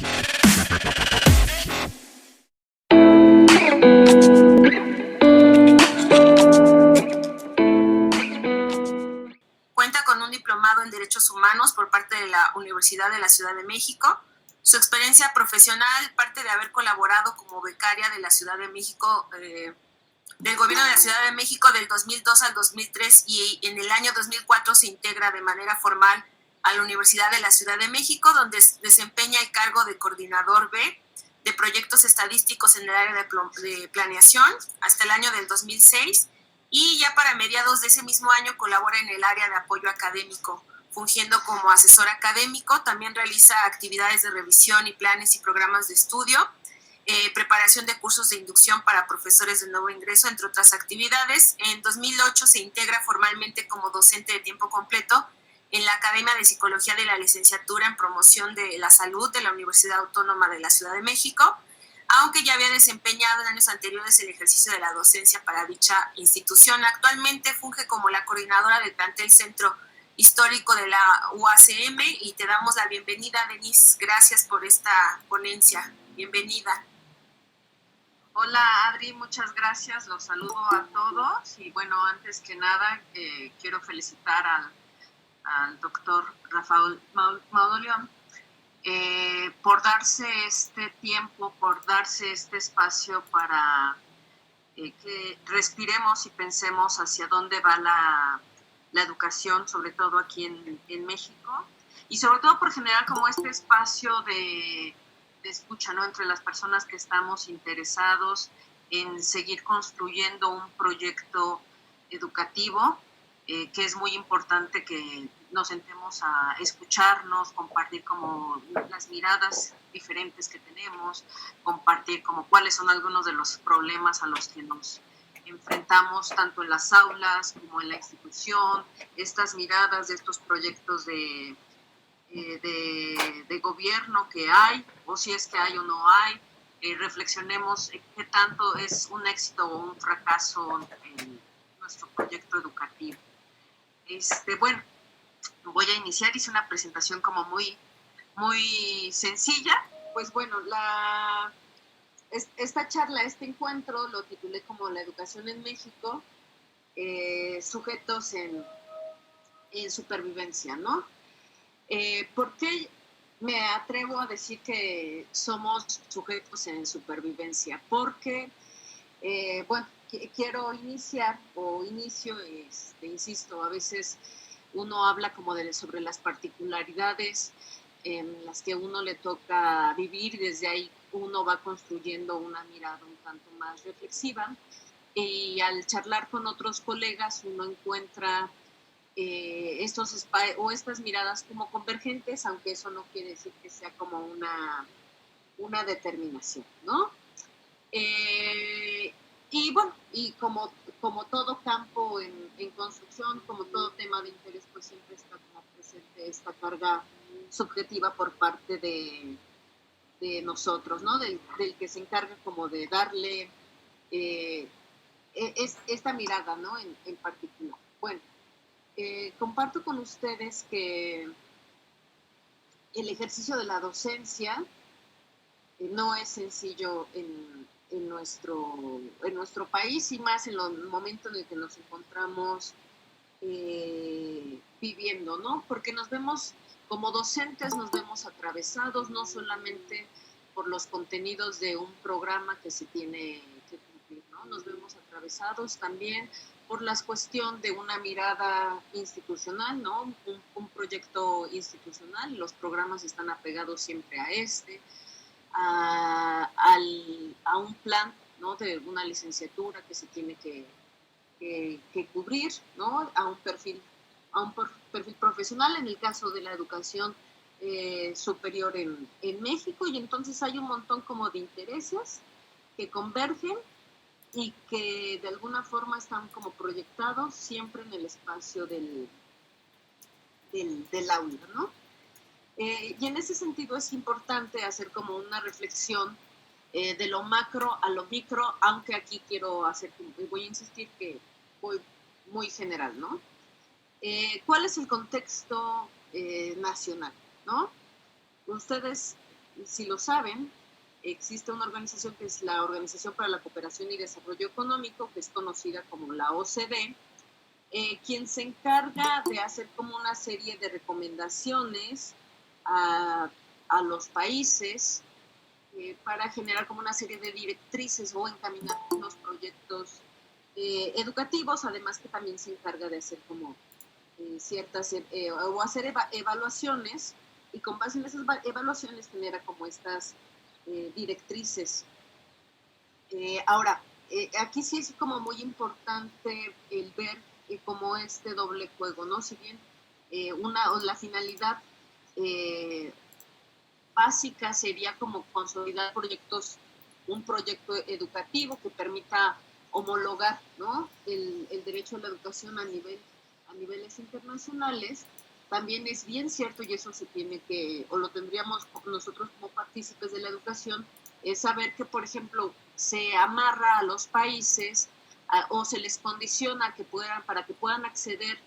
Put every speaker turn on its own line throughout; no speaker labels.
Cuenta con un diplomado en Derechos Humanos por parte de la Universidad de la Ciudad de México. Su experiencia profesional parte de haber colaborado como becaria de la Ciudad de México, del Gobierno de la Ciudad de México del 2002 al 2003, y en el año 2004 se integra de manera formal a la Universidad de la Ciudad de México, donde desempeña el cargo de coordinador B de proyectos estadísticos en el área de planeación hasta el año del 2006, y ya para mediados de ese mismo año colabora en el área de apoyo académico, fungiendo como asesor académico. También realiza actividades de revisión y planes y programas de estudio, preparación de cursos de inducción para profesores de nuevo ingreso, entre otras actividades. En 2008 se integra formalmente como docente de tiempo completo en la Academia de Psicología de la Licenciatura en Promoción de la Salud de la Universidad Autónoma de la Ciudad de México, aunque ya había desempeñado en años anteriores el ejercicio de la docencia para dicha institución. Actualmente funge como la coordinadora del plantel Centro Histórico de la UACM, y te damos la bienvenida, Denise. Gracias por esta ponencia. Bienvenida.
Hola Adri, muchas gracias, los saludo a todos y bueno, antes que nada quiero felicitar al doctor Rafael Maudoleón por darse este tiempo, por darse este espacio para que respiremos y pensemos hacia dónde va la educación, sobre todo aquí en México, y sobre todo por generar como este espacio de escucha, ¿no?, entre las personas que estamos interesados en seguir construyendo un proyecto educativo, que es muy importante que nos sentemos a escucharnos, compartir como las miradas diferentes que tenemos, compartir como cuáles son algunos de los problemas a los que nos enfrentamos tanto en las aulas como en la institución, estas miradas de estos proyectos de gobierno que hay, o si es que hay o no hay, reflexionemos qué tanto es un éxito o un fracaso en nuestro proyecto educativo. Bueno, voy a iniciar, hice una presentación como muy sencilla. Pues bueno, esta charla, este encuentro, lo titulé como La educación en México, sujetos en supervivencia, ¿no? ¿Por qué me atrevo a decir que somos sujetos en supervivencia? Porque, bueno, quiero iniciar, insisto, a veces uno habla como sobre las particularidades en las que uno le toca vivir, y desde ahí uno va construyendo una mirada un tanto más reflexiva, y al charlar con otros colegas uno encuentra estas miradas como convergentes, aunque eso no quiere decir que sea como una determinación, ¿no? Y bueno, y como todo campo en construcción, como todo tema de interés, pues siempre está como presente esta carga subjetiva por parte de nosotros, ¿no? Del que se encarga como de darle esta mirada, ¿no? En particular. Bueno, comparto con ustedes que el ejercicio de la docencia no es sencillo en nuestro país, y más en el momento en el que nos encontramos viviendo, ¿no? Porque como docentes nos vemos atravesados no solamente por los contenidos de un programa que se tiene que cumplir, ¿no? Nos vemos atravesados también por la cuestión de una mirada institucional, ¿no? Un proyecto institucional, los programas están apegados siempre a a un plan, ¿no?, de una licenciatura que se tiene que cubrir, ¿no?, a un perfil profesional, en el caso de la educación superior en México, y entonces hay un montón como de intereses que convergen y que de alguna forma están como proyectados siempre en el espacio del aula, ¿no? Y en ese sentido es importante hacer como una reflexión de lo macro a lo micro, aunque aquí voy a insistir que voy muy general, ¿no? ¿Cuál es el contexto nacional, ¿no? Ustedes si lo saben, existe una organización que es la Organización para la Cooperación y Desarrollo Económico, que es conocida como la OCDE, quien se encarga de hacer como una serie de recomendaciones a los países para generar como una serie de directrices o encaminar los proyectos educativos, además que también se encarga de hacer como ciertas o hacer evaluaciones, y con base en esas evaluaciones genera como estas directrices. Ahora, aquí sí es como muy importante el ver como este doble juego, ¿no? Si bien la finalidad básica sería como consolidar un proyecto educativo que permita homologar, ¿no?, el derecho a la educación a niveles internacionales. También es bien cierto, y eso se tiene que, o lo tendríamos nosotros como partícipes de la educación, es saber que, por ejemplo, se amarra a los países o se les condiciona para que puedan acceder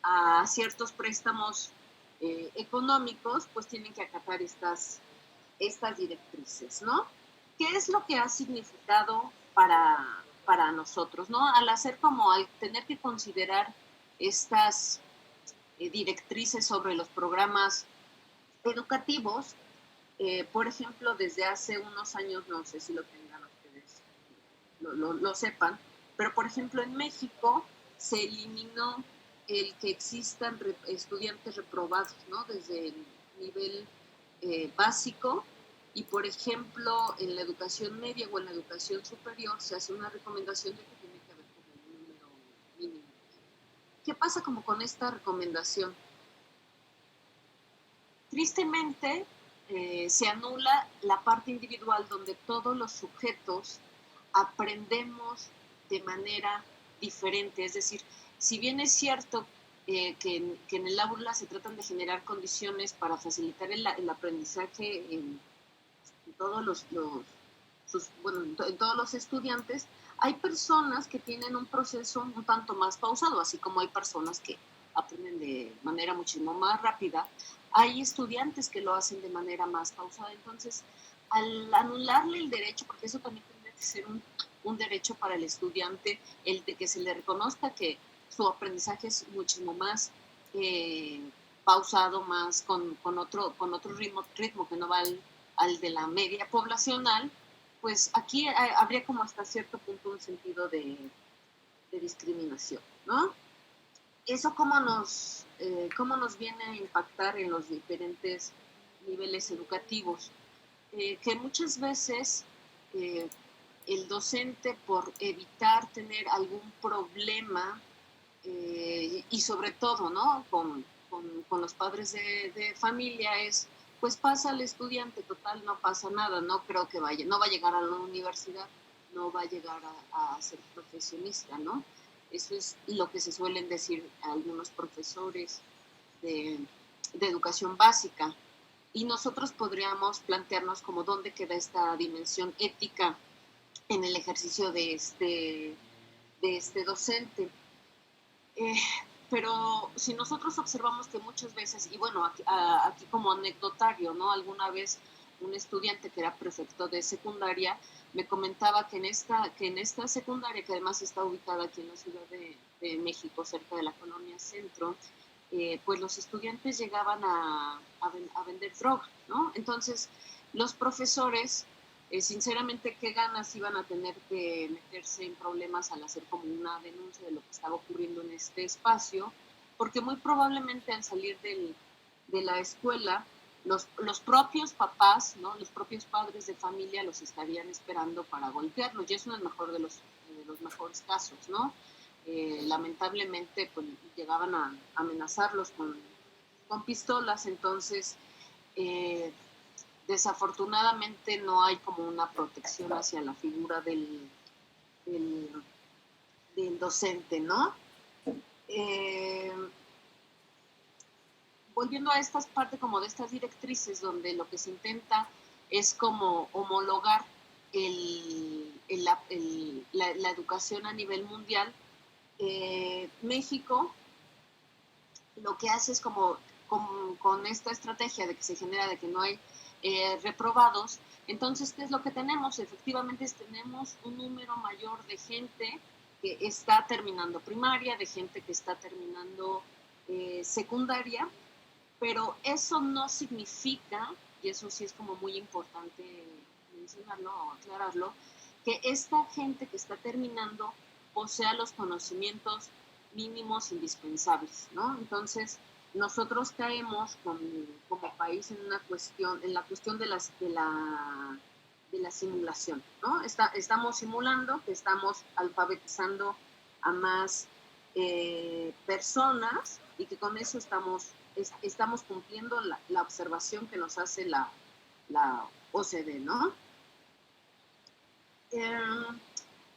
a ciertos préstamos económicos, pues tienen que acatar estas directrices, ¿no? ¿Qué es lo que ha significado para nosotros, ¿no? Al tener que considerar estas directrices sobre los programas educativos, por ejemplo, desde hace unos años, no sé si lo tengan ustedes, lo sepan, pero por ejemplo en México se eliminó el que existan estudiantes reprobados, ¿no?, desde el nivel básico, y por ejemplo en la educación media o en la educación superior se hace una recomendación de que tiene que haber como un número mínimo. ¿Qué pasa como con esta recomendación? Tristemente, se anula la parte individual donde todos los sujetos aprendemos de manera diferente. Es decir, si bien es cierto que en el aula se tratan de generar condiciones para facilitar el aprendizaje en todos en todos los estudiantes, hay personas que tienen un proceso un tanto más pausado, así como hay personas que aprenden de manera muchísimo más rápida. Hay estudiantes que lo hacen de manera más pausada. Entonces, al anularle el derecho, porque eso también tendría que ser un derecho para el estudiante, el de que se le reconozca que su aprendizaje es muchísimo más pausado, más con otro ritmo que no va al de la media poblacional, pues aquí habría como hasta cierto punto un sentido de discriminación, ¿no? Eso cómo nos viene a impactar en los diferentes niveles educativos, que muchas veces el docente, por evitar tener algún problema, y sobre todo, ¿no?, con los padres de familia, pues pasa al estudiante, total, no pasa nada, no creo que no va a llegar a la universidad, no va a llegar a ser profesionista, ¿no? Eso es lo que se suelen decir algunos profesores de educación básica. Y nosotros podríamos plantearnos como dónde queda esta dimensión ética en el ejercicio de este docente. Pero si nosotros observamos que muchas veces, y bueno, aquí como anecdotario, ¿no?, alguna vez un estudiante que era prefecto de secundaria me comentaba que en esta secundaria, que además está ubicada aquí en la Ciudad de México, cerca de la Colonia Centro, pues los estudiantes llegaban a vender droga, ¿no? Entonces, los profesores, sinceramente, ¿qué ganas iban a tener que meterse en problemas al hacer como una denuncia de lo que estaba ocurriendo en este espacio? Porque muy probablemente al salir de la escuela, los propios papás, ¿no?, los propios padres de familia los estarían esperando para golpearlos, y eso es el mejor de los mejores casos, ¿no? Lamentablemente, pues, llegaban a amenazarlos con pistolas. Entonces, desafortunadamente no hay como una protección hacia la figura del docente, ¿no? Volviendo a esta parte como de estas directrices, donde lo que se intenta es como homologar la educación a nivel mundial, México lo que hace es como con esta estrategia de que se genera de que no hay
reprobados. Entonces, ¿qué es lo que tenemos? Efectivamente, tenemos un número mayor de gente que está terminando primaria, de gente que está terminando secundaria, pero eso no significa, y eso sí es como muy importante mencionarlo o aclararlo, que esta gente que está terminando posea los conocimientos mínimos indispensables, ¿no? Entonces, nosotros caemos como país en la cuestión de la simulación, ¿no? Estamos simulando que estamos alfabetizando a más personas y que con eso estamos cumpliendo la observación que nos hace la OCDE, ¿no?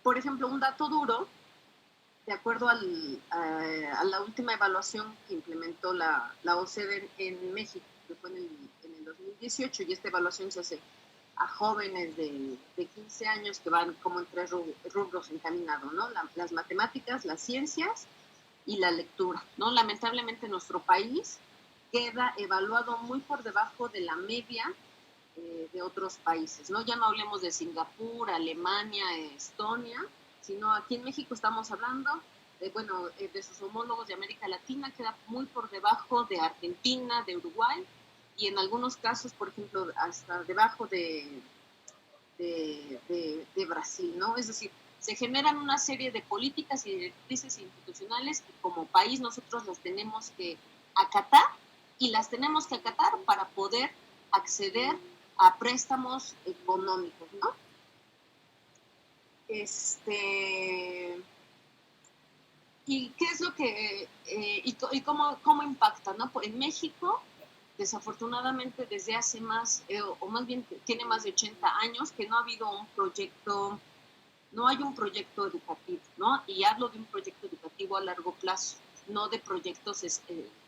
Por ejemplo, un dato duro, de acuerdo a la última evaluación que implementó la OCDE en México, que fue en el 2018, y esta evaluación se hace a jóvenes de 15 años que van como en 3 rubros encaminados, ¿no? Las matemáticas, las ciencias y la lectura, ¿no? Lamentablemente nuestro país queda evaluado muy por debajo de la media de otros países, ¿no? Ya no hablemos de Singapur, Alemania, Estonia, sino aquí en México estamos hablando de sus homólogos de América Latina, queda muy por debajo de Argentina, de Uruguay, y en algunos casos, por ejemplo, hasta debajo de Brasil, ¿no? Es decir, se generan una serie de políticas y directrices institucionales que como país nosotros las tenemos que acatar y las tenemos que acatar para poder acceder a préstamos económicos, ¿no? ¿Y qué es lo que, y cómo impacta, ¿no? En México, desafortunadamente, desde hace más, o más bien tiene más de 80 años, que no ha habido no hay un proyecto educativo, ¿no? Y hablo de un proyecto educativo a largo plazo, no de proyectos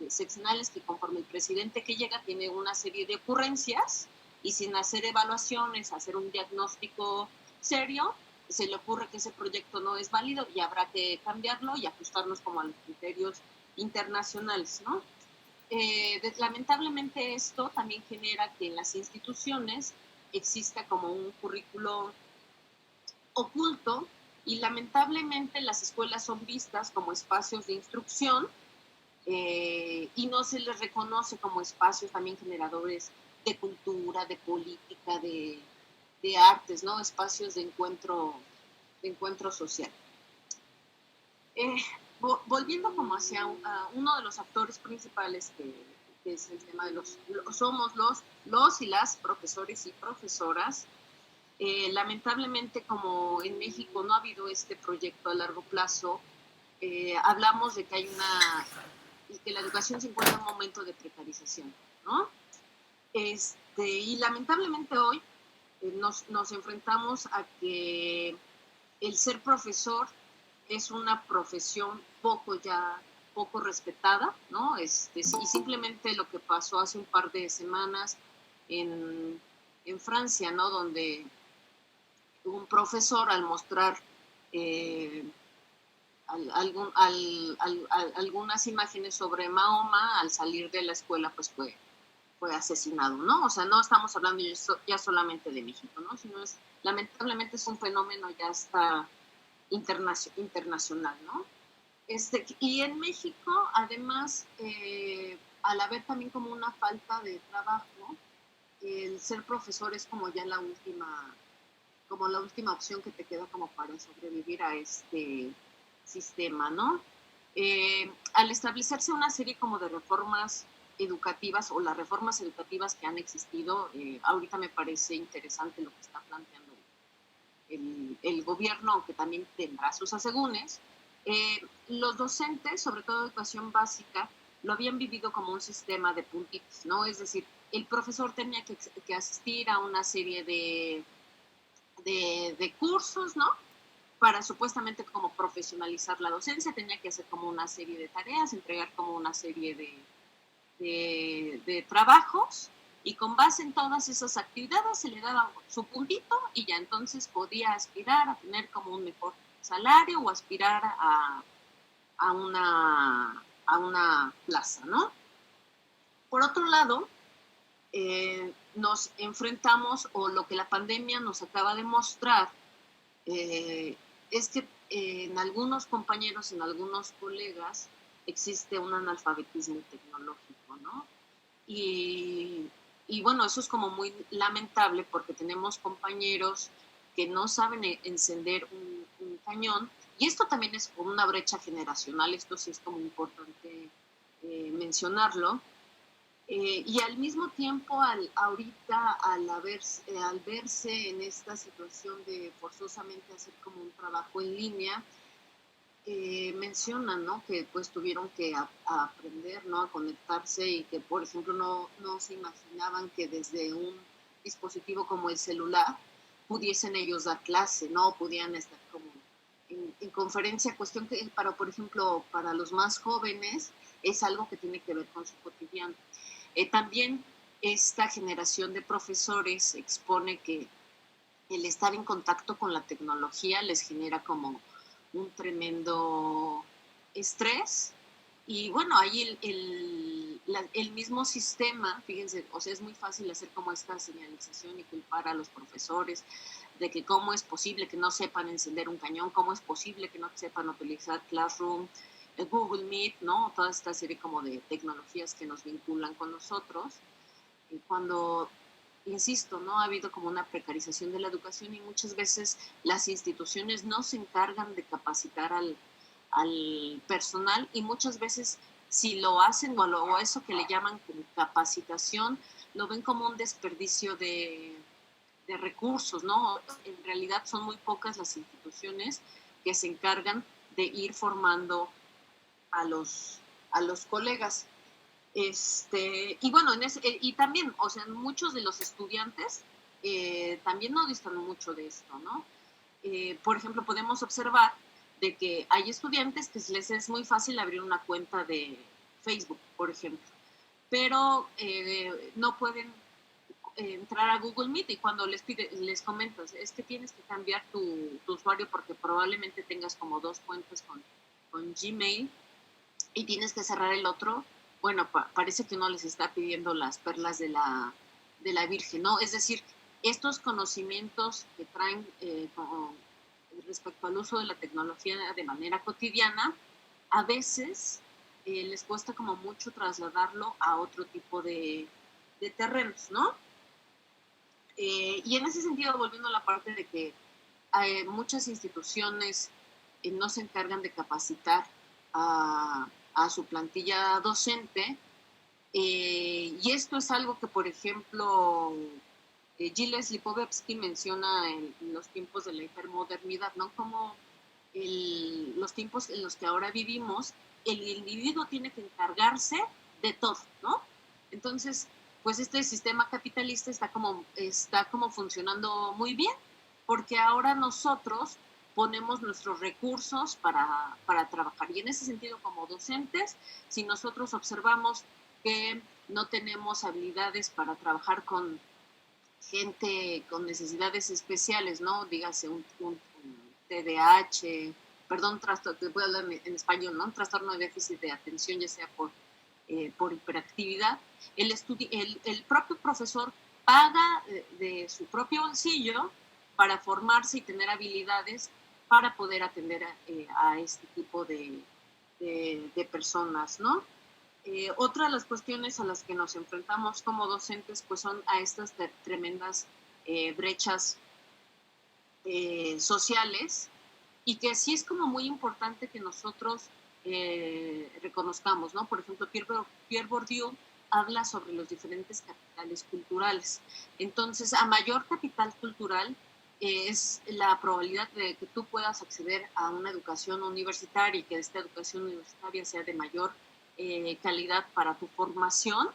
seccionales que conforme el presidente que llega tiene una serie de ocurrencias y sin hacer evaluaciones, hacer un diagnóstico serio, se le ocurre que ese proyecto no es válido y habrá que cambiarlo y ajustarnos como a los criterios internacionales, ¿no? Lamentablemente esto también genera que en las instituciones exista como un currículo oculto y lamentablemente las escuelas son vistas como espacios de instrucción y no se les reconoce como espacios también generadores de cultura, de política, de artes, ¿no? Espacios de encuentro social. Volviendo como hacia uno de los actores principales que es el tema de somos los y las profesores y profesoras. Lamentablemente, como en México no ha habido este proyecto a largo plazo, hablamos de que que la educación se encuentra en un momento de precarización, ¿no? Y lamentablemente hoy nos enfrentamos a que el ser profesor es una profesión poco respetada, ¿no? Y simplemente lo que pasó hace un par de semanas en Francia, ¿no? Donde un profesor al mostrar algunas imágenes sobre Mahoma al salir de la escuela, pues fue asesinado, ¿no? O sea, no estamos hablando ya solamente de México, ¿no? Sino lamentablemente es un fenómeno ya hasta internacional, ¿no? Y en México, además, al haber también como una falta de trabajo, el ser profesor es como ya la última opción que te queda como para sobrevivir a este sistema, ¿no? Al establecerse una serie como de reformas educativas o las reformas educativas que han existido, ahorita me parece interesante lo que está planteando el gobierno, aunque también tendrá sus asegúnes. Los docentes, sobre todo de educación básica, lo habían vivido como un sistema de puntitos, ¿no? Es decir, el profesor tenía que asistir a una serie de cursos, ¿no? Para supuestamente como profesionalizar la docencia, tenía que hacer como una serie de tareas, entregar como una serie de trabajos, y con base en todas esas actividades se le daba su puntito y ya entonces podía aspirar a tener como un mejor salario o aspirar a una plaza, ¿no? Por otro lado, nos enfrentamos, o lo que la pandemia nos acaba de mostrar, es que en algunos compañeros, en algunos colegas, existe un analfabetismo tecnológico, ¿no? Y bueno, eso es como muy lamentable porque tenemos compañeros que no saben encender un cañón, y esto también es por una brecha generacional, esto sí es como importante mencionarlo. Y al mismo tiempo, ahorita, al verse en esta situación de forzosamente hacer como un trabajo en línea, mencionan, ¿no? Que pues tuvieron que aprender, ¿no? A conectarse, y que, por ejemplo, no se imaginaban que desde un dispositivo como el celular pudiesen ellos dar clase, ¿no? Podían estar como en conferencia, cuestión que por ejemplo, para los más jóvenes es algo que tiene que ver con su cotidiano. También esta generación de profesores expone que el estar en contacto con la tecnología les genera como un tremendo estrés. Y bueno, ahí el mismo sistema, fíjense, o sea, es muy fácil hacer como esta señalización y culpar a los profesores de que cómo es posible que no sepan encender un cañón, cómo es posible que no sepan utilizar Classroom, Google Meet, ¿no? Toda esta serie como de tecnologías que nos vinculan con nosotros. Y cuando, insisto, ¿no? Ha habido como una precarización de la educación, y muchas veces las instituciones no se encargan de capacitar al personal, y muchas veces si lo hacen, o eso que le llaman como capacitación, lo ven como un desperdicio de recursos, ¿no? En realidad son muy pocas las instituciones que se encargan de ir formando a los colegas. Y bueno, y también, o sea, muchos de los estudiantes también no distan mucho de esto, ¿no? Por ejemplo, podemos observar de que hay estudiantes que les es muy fácil abrir una cuenta de Facebook, por ejemplo, pero no pueden entrar a Google Meet, y cuando les comentas, es que tienes que cambiar tu usuario porque probablemente tengas como dos cuentas con Gmail, y tienes que cerrar el otro. Bueno, parece que uno les está pidiendo las perlas de la Virgen, ¿no? Es decir, estos conocimientos que traen respecto al uso de la tecnología de manera cotidiana, a veces les cuesta como mucho trasladarlo a otro tipo de terrenos, ¿no? Y en ese sentido, volviendo a la parte de que muchas instituciones no se encargan de capacitar a su plantilla docente, y esto es algo que, por ejemplo, Gilles Lipovetsky menciona en los tiempos de la hipermodernidad, ¿no? Como los tiempos en los que ahora vivimos, el individuo tiene que encargarse de todo, ¿no? Entonces, pues este sistema capitalista está como funcionando muy bien, porque ahora nosotros ponemos nuestros recursos para trabajar. Y en ese sentido, como docentes, si nosotros observamos que no tenemos habilidades para trabajar con gente con necesidades especiales, ¿no? Dígase un TDAH, perdón, voy a hablar en español, ¿no? Un trastorno de déficit de atención, ya sea por hiperactividad. El propio profesor paga de su propio bolsillo para formarse y tener habilidades para poder atender a este tipo de personas, ¿no? Otra de las cuestiones a las que nos enfrentamos como docentes, pues son a estas tremendas brechas sociales, y que sí es como muy importante que nosotros reconozcamos, ¿no? Por ejemplo, Pierre Bourdieu habla sobre los diferentes capitales culturales. Entonces, a mayor capital cultural es la probabilidad de que tú puedas acceder a una educación universitaria, y que esta educación universitaria sea de mayor calidad para tu formación,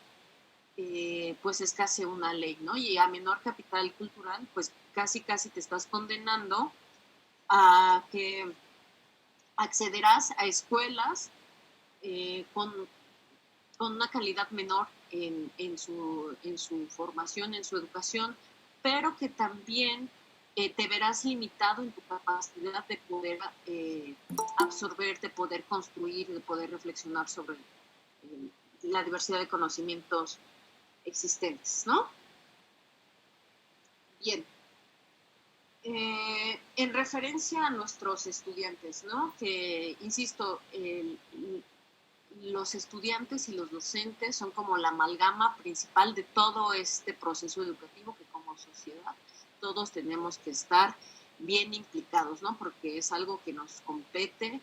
pues es casi una ley, ¿no? Y a menor capital cultural, pues casi te estás condenando a que accederás a escuelas con una calidad menor en su formación, en su educación, pero que también te verás limitado en tu capacidad de poder absorber, de poder construir, de poder reflexionar sobre la diversidad de conocimientos existentes, ¿no? Bien, en referencia a nuestros estudiantes, ¿no? Que, insisto, los estudiantes y los docentes son como la amalgama principal de todo este proceso educativo que como sociedad todos tenemos que estar bien implicados, ¿no? Porque es algo que nos compete,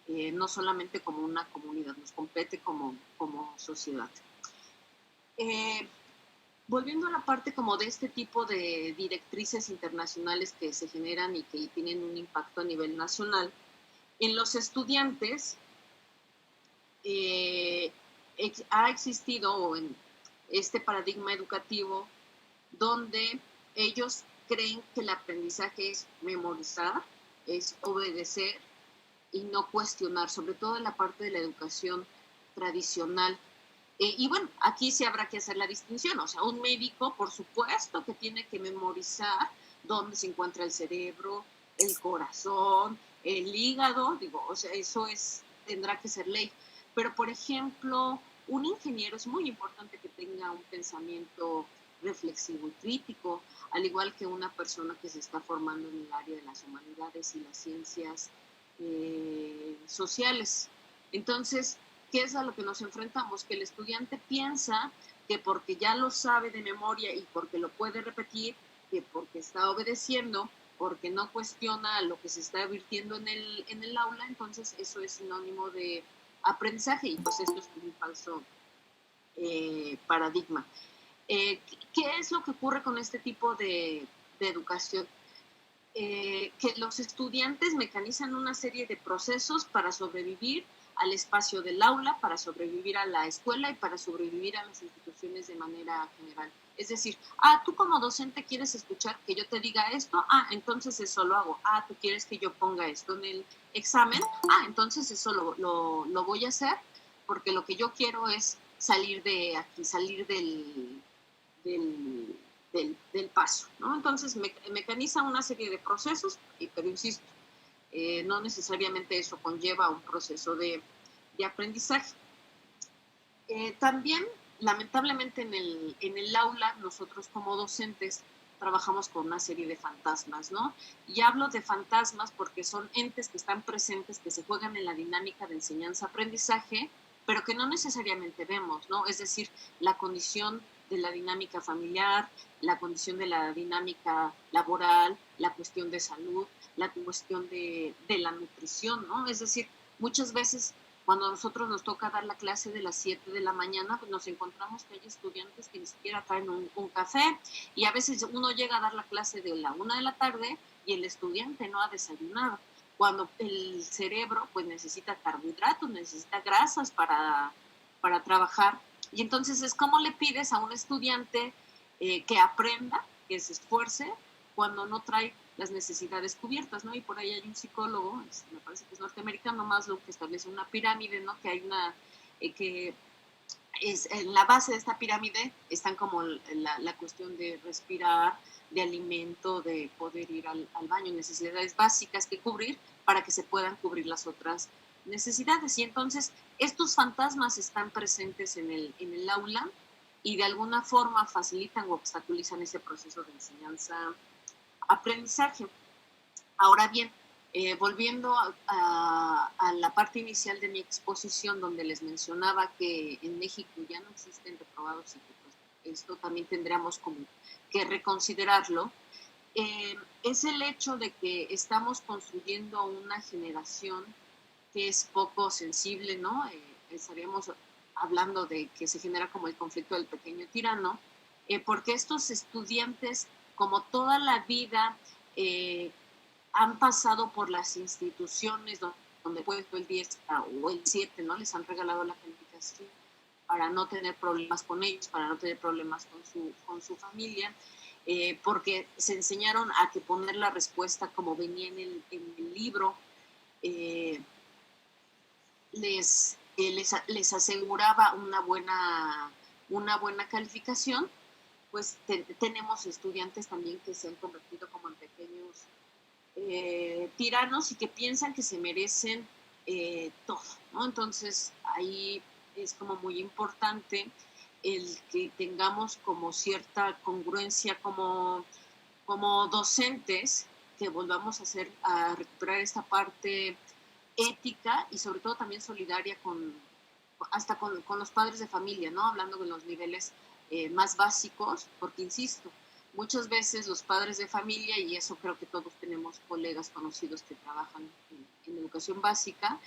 no solamente como una comunidad, nos compete como sociedad. Volviendo a la parte como de este tipo de directrices internacionales que se generan y que tienen un impacto a nivel nacional, en los estudiantes ha existido en este paradigma educativo donde ellos creen que el aprendizaje es memorizar, es obedecer y no cuestionar, sobre todo en la parte de la educación tradicional. Y bueno, aquí sí habrá que hacer la distinción, o sea, un médico, por supuesto, que tiene que memorizar dónde se encuentra el cerebro, el corazón, el hígado, digo, o sea, eso tendrá que ser ley. Pero, por ejemplo, un ingeniero es muy importante que tenga un pensamiento reflexivo y crítico, al igual que una persona que se está formando en el área de las humanidades y las ciencias sociales. Entonces, ¿qué es a lo que nos enfrentamos? Que el estudiante piensa que porque ya lo sabe de memoria y porque lo puede repetir, que porque está obedeciendo, porque no cuestiona lo que se está virtiendo en el aula, entonces eso es sinónimo de aprendizaje y pues esto es un falso paradigma. ¿Qué es lo que ocurre con este tipo de educación? Que los estudiantes mecanizan una serie de procesos para sobrevivir al espacio del aula, para sobrevivir a la escuela y para sobrevivir a las instituciones de manera general. Es decir, tú como docente quieres escuchar que yo te diga esto, entonces eso lo hago. Tú quieres que yo ponga esto en el examen, entonces eso lo voy a hacer, porque lo que yo quiero es salir de aquí, salir del paso, ¿no? Entonces mecaniza una serie de procesos, pero insisto, no necesariamente eso conlleva un proceso de aprendizaje. También, lamentablemente, en el aula, nosotros como docentes trabajamos con una serie de fantasmas, ¿no? Y hablo de fantasmas porque son entes que están presentes, que se juegan en la dinámica de enseñanza-aprendizaje, pero que no necesariamente vemos, ¿no? Es decir, la condición de la dinámica familiar, la condición de la dinámica laboral, la cuestión de salud, la cuestión de la nutrición, ¿no? Es decir, muchas veces cuando a nosotros nos toca dar la clase de las 7 de la mañana, pues nos encontramos que hay estudiantes que ni siquiera traen un café y a veces uno llega a dar la clase de la 1 de la tarde y el estudiante no ha desayunado. Cuando el cerebro pues necesita carbohidratos, necesita grasas para trabajar. Y entonces es como le pides a un estudiante que aprenda, que se esfuerce, cuando no trae las necesidades cubiertas, ¿no? Y por ahí hay un psicólogo, me parece que es norteamericano, Maslow, que establece una pirámide, ¿no? Que hay una, que es en la base de esta pirámide están como la cuestión de respirar, de alimento, de poder ir al baño, necesidades básicas que cubrir para que se puedan cubrir las otras necesidades. Y entonces estos fantasmas están presentes en el aula y de alguna forma facilitan o obstaculizan ese proceso de enseñanza-aprendizaje. Ahora bien, volviendo a la parte inicial de mi exposición, donde les mencionaba que en México ya no existen reprobados y que pues, esto también tendríamos como que reconsiderarlo, es el hecho de que estamos construyendo una generación que es poco sensible, ¿no? Estaríamos hablando de que se genera como el conflicto del pequeño tirano, porque estos estudiantes, como toda la vida, han pasado por las instituciones donde fue el 10 o el 7, ¿no? Les han regalado la calificación para no tener problemas con ellos, para no tener problemas con su familia, porque se enseñaron a que poner la respuesta como venía en el libro, les aseguraba una buena calificación. Pues tenemos estudiantes también que se han convertido como en pequeños tiranos y que piensan que se merecen todo, ¿no? Entonces ahí es como muy importante el que tengamos como cierta congruencia como como docentes, que volvamos a recuperar esta parte ética y sobre todo también solidaria hasta con los padres de familia, ¿no? Hablando de los niveles más básicos, porque insisto, muchas veces los padres de familia, y eso creo que todos tenemos colegas conocidos que trabajan en educación básica,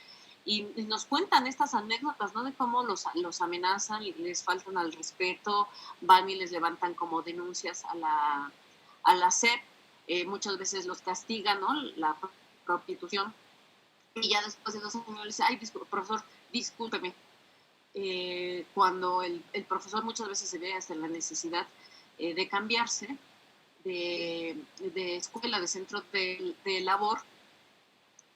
y nos cuentan estas anécdotas, ¿no? De cómo los amenazan, les faltan al respeto, van y les levantan como denuncias a la SEP, muchas veces los castigan, ¿no? La prostitución, y ya después de 2 años le dice, ay, profesor, discúlpeme. Cuando el profesor muchas veces se ve hasta la necesidad de cambiarse de escuela, de centro de labor,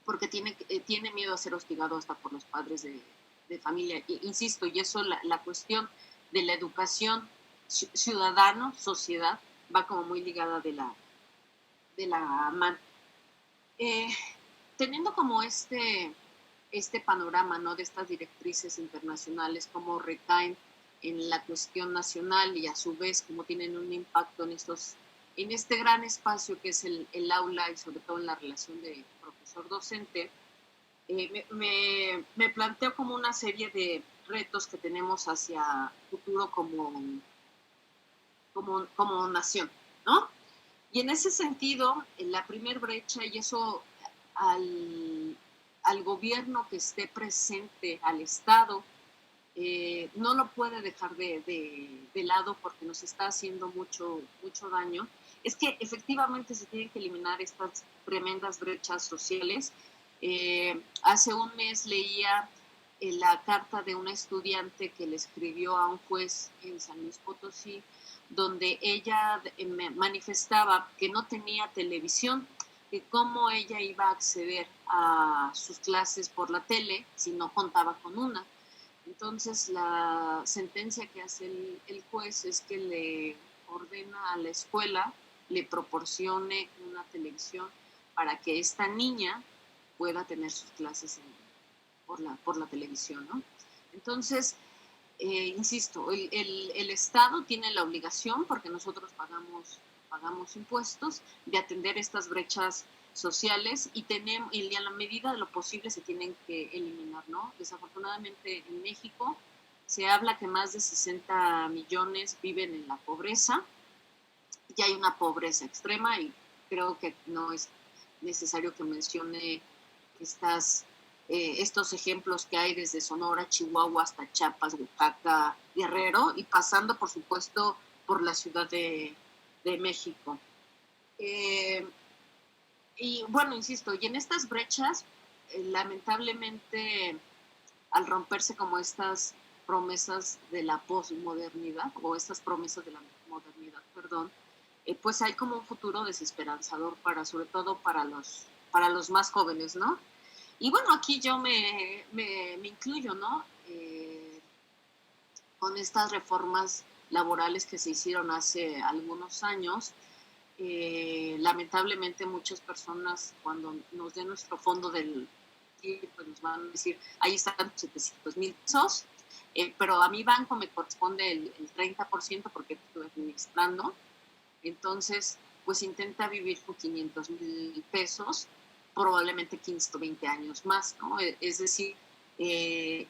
porque tiene miedo a ser hostigado hasta por los padres de familia. Insisto, y eso la cuestión de la educación ciudadano, sociedad, va como muy ligada de la mano. Teniendo como este panorama, ¿no? De estas directrices internacionales, cómo recaen en la cuestión nacional y a su vez cómo tienen un impacto en este gran espacio que es el aula y sobre todo en la relación de profesor-docente, me planteo como una serie de retos que tenemos hacia futuro como nación, ¿no? Y en ese sentido, la primer brecha, y eso al gobierno que esté presente, al Estado, no lo puede dejar de lado porque nos está haciendo mucho daño, es que efectivamente se tienen que eliminar estas tremendas brechas sociales. Hace un mes leía la carta de una estudiante que le escribió a un juez en San Luis Potosí, donde ella manifestaba que no tenía televisión, que cómo ella iba a acceder a sus clases por la tele si no contaba con una. Entonces la sentencia que hace el juez es que le ordena a la escuela le proporcione una televisión para que esta niña pueda tener sus clases por la televisión, ¿no? Entonces, insisto, el Estado tiene la obligación, porque nosotros pagamos impuestos, de atender estas brechas sociales y a la medida de lo posible se tienen que eliminar, ¿no? Desafortunadamente en México se habla que más de 60 millones viven en la pobreza, y hay una pobreza extrema y creo que no es necesario que mencione estos ejemplos que hay desde Sonora, Chihuahua hasta Chiapas, Oaxaca, Guerrero y pasando por supuesto por la Ciudad de México. Y bueno, insisto, y en estas brechas, lamentablemente, al romperse como estas promesas de la posmodernidad, o estas promesas de la modernidad, perdón, pues hay como un futuro desesperanzador sobre todo para los más jóvenes, ¿no? Y bueno, aquí yo me incluyo, ¿no? Con estas reformas laborales que se hicieron hace algunos años, lamentablemente muchas personas cuando nos den nuestro fondo pues nos van a decir, ahí están 700,000 pesos, pero a mi banco me corresponde el 30% porque estoy administrando. Entonces, pues intenta vivir con 500,000 pesos, probablemente 15 o 20 años más, ¿no? Es decir, el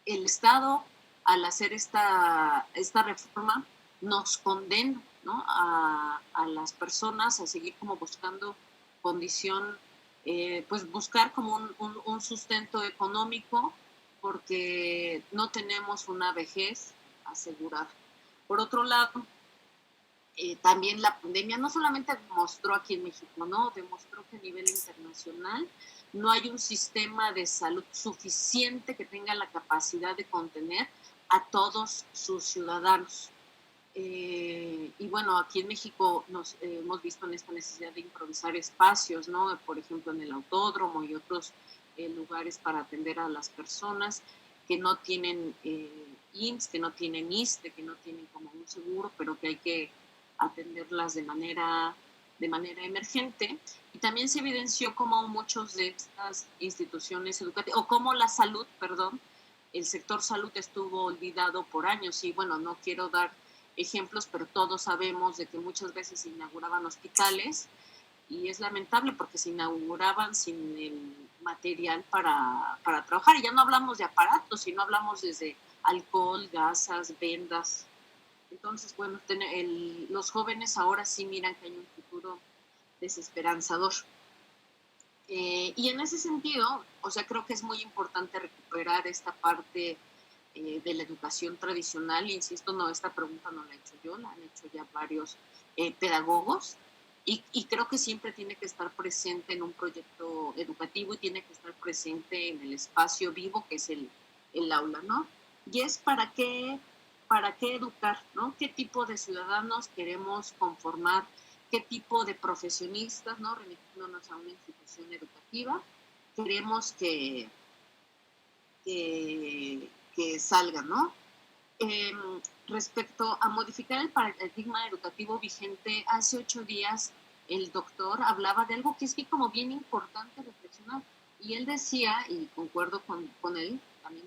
Estado, al hacer esta reforma, nos condena, ¿no? a las personas a seguir como buscando condición, pues buscar como un sustento económico porque no tenemos una vejez asegurada. Por otro lado, también la pandemia no solamente demostró aquí en México, ¿no? Demostró que a nivel internacional no hay un sistema de salud suficiente que tenga la capacidad de contener a todos sus ciudadanos. Y bueno, aquí en México nos hemos visto en esta necesidad de improvisar espacios, ¿no? Por ejemplo, en el autódromo y otros lugares para atender a las personas que no tienen IMSS, que no tienen ISSSTE, que no tienen como un seguro, pero que hay que atenderlas de manera emergente. Y también se evidenció cómo muchos de estas instituciones educativas, o cómo la salud, perdón, el sector salud estuvo olvidado por años. Y bueno, no quiero dar ejemplos, pero todos sabemos de que muchas veces se inauguraban hospitales y es lamentable porque se inauguraban sin el material para trabajar. Y ya no hablamos de aparatos, sino hablamos desde alcohol, gasas, vendas. Entonces, bueno, los jóvenes ahora sí miran que hay un futuro desesperanzador. Y en ese sentido, o sea, creo que es muy importante recuperar esta parte de la educación tradicional. Insisto, no, esta pregunta no la he hecho yo, la han hecho ya varios pedagogos. Y creo que siempre tiene que estar presente en un proyecto educativo y tiene que estar presente en el espacio vivo que es el aula, ¿no? Y es para qué educar, ¿no? ¿Qué tipo de ciudadanos queremos conformar? ¿Qué tipo de profesionistas, ¿no? Remitiéndonos a una institución educativa, queremos que salgan, ¿no? Respecto a modificar el paradigma educativo vigente, hace 8 días el doctor hablaba de algo que es como bien importante reflexionar. Y él decía, y concuerdo con él, también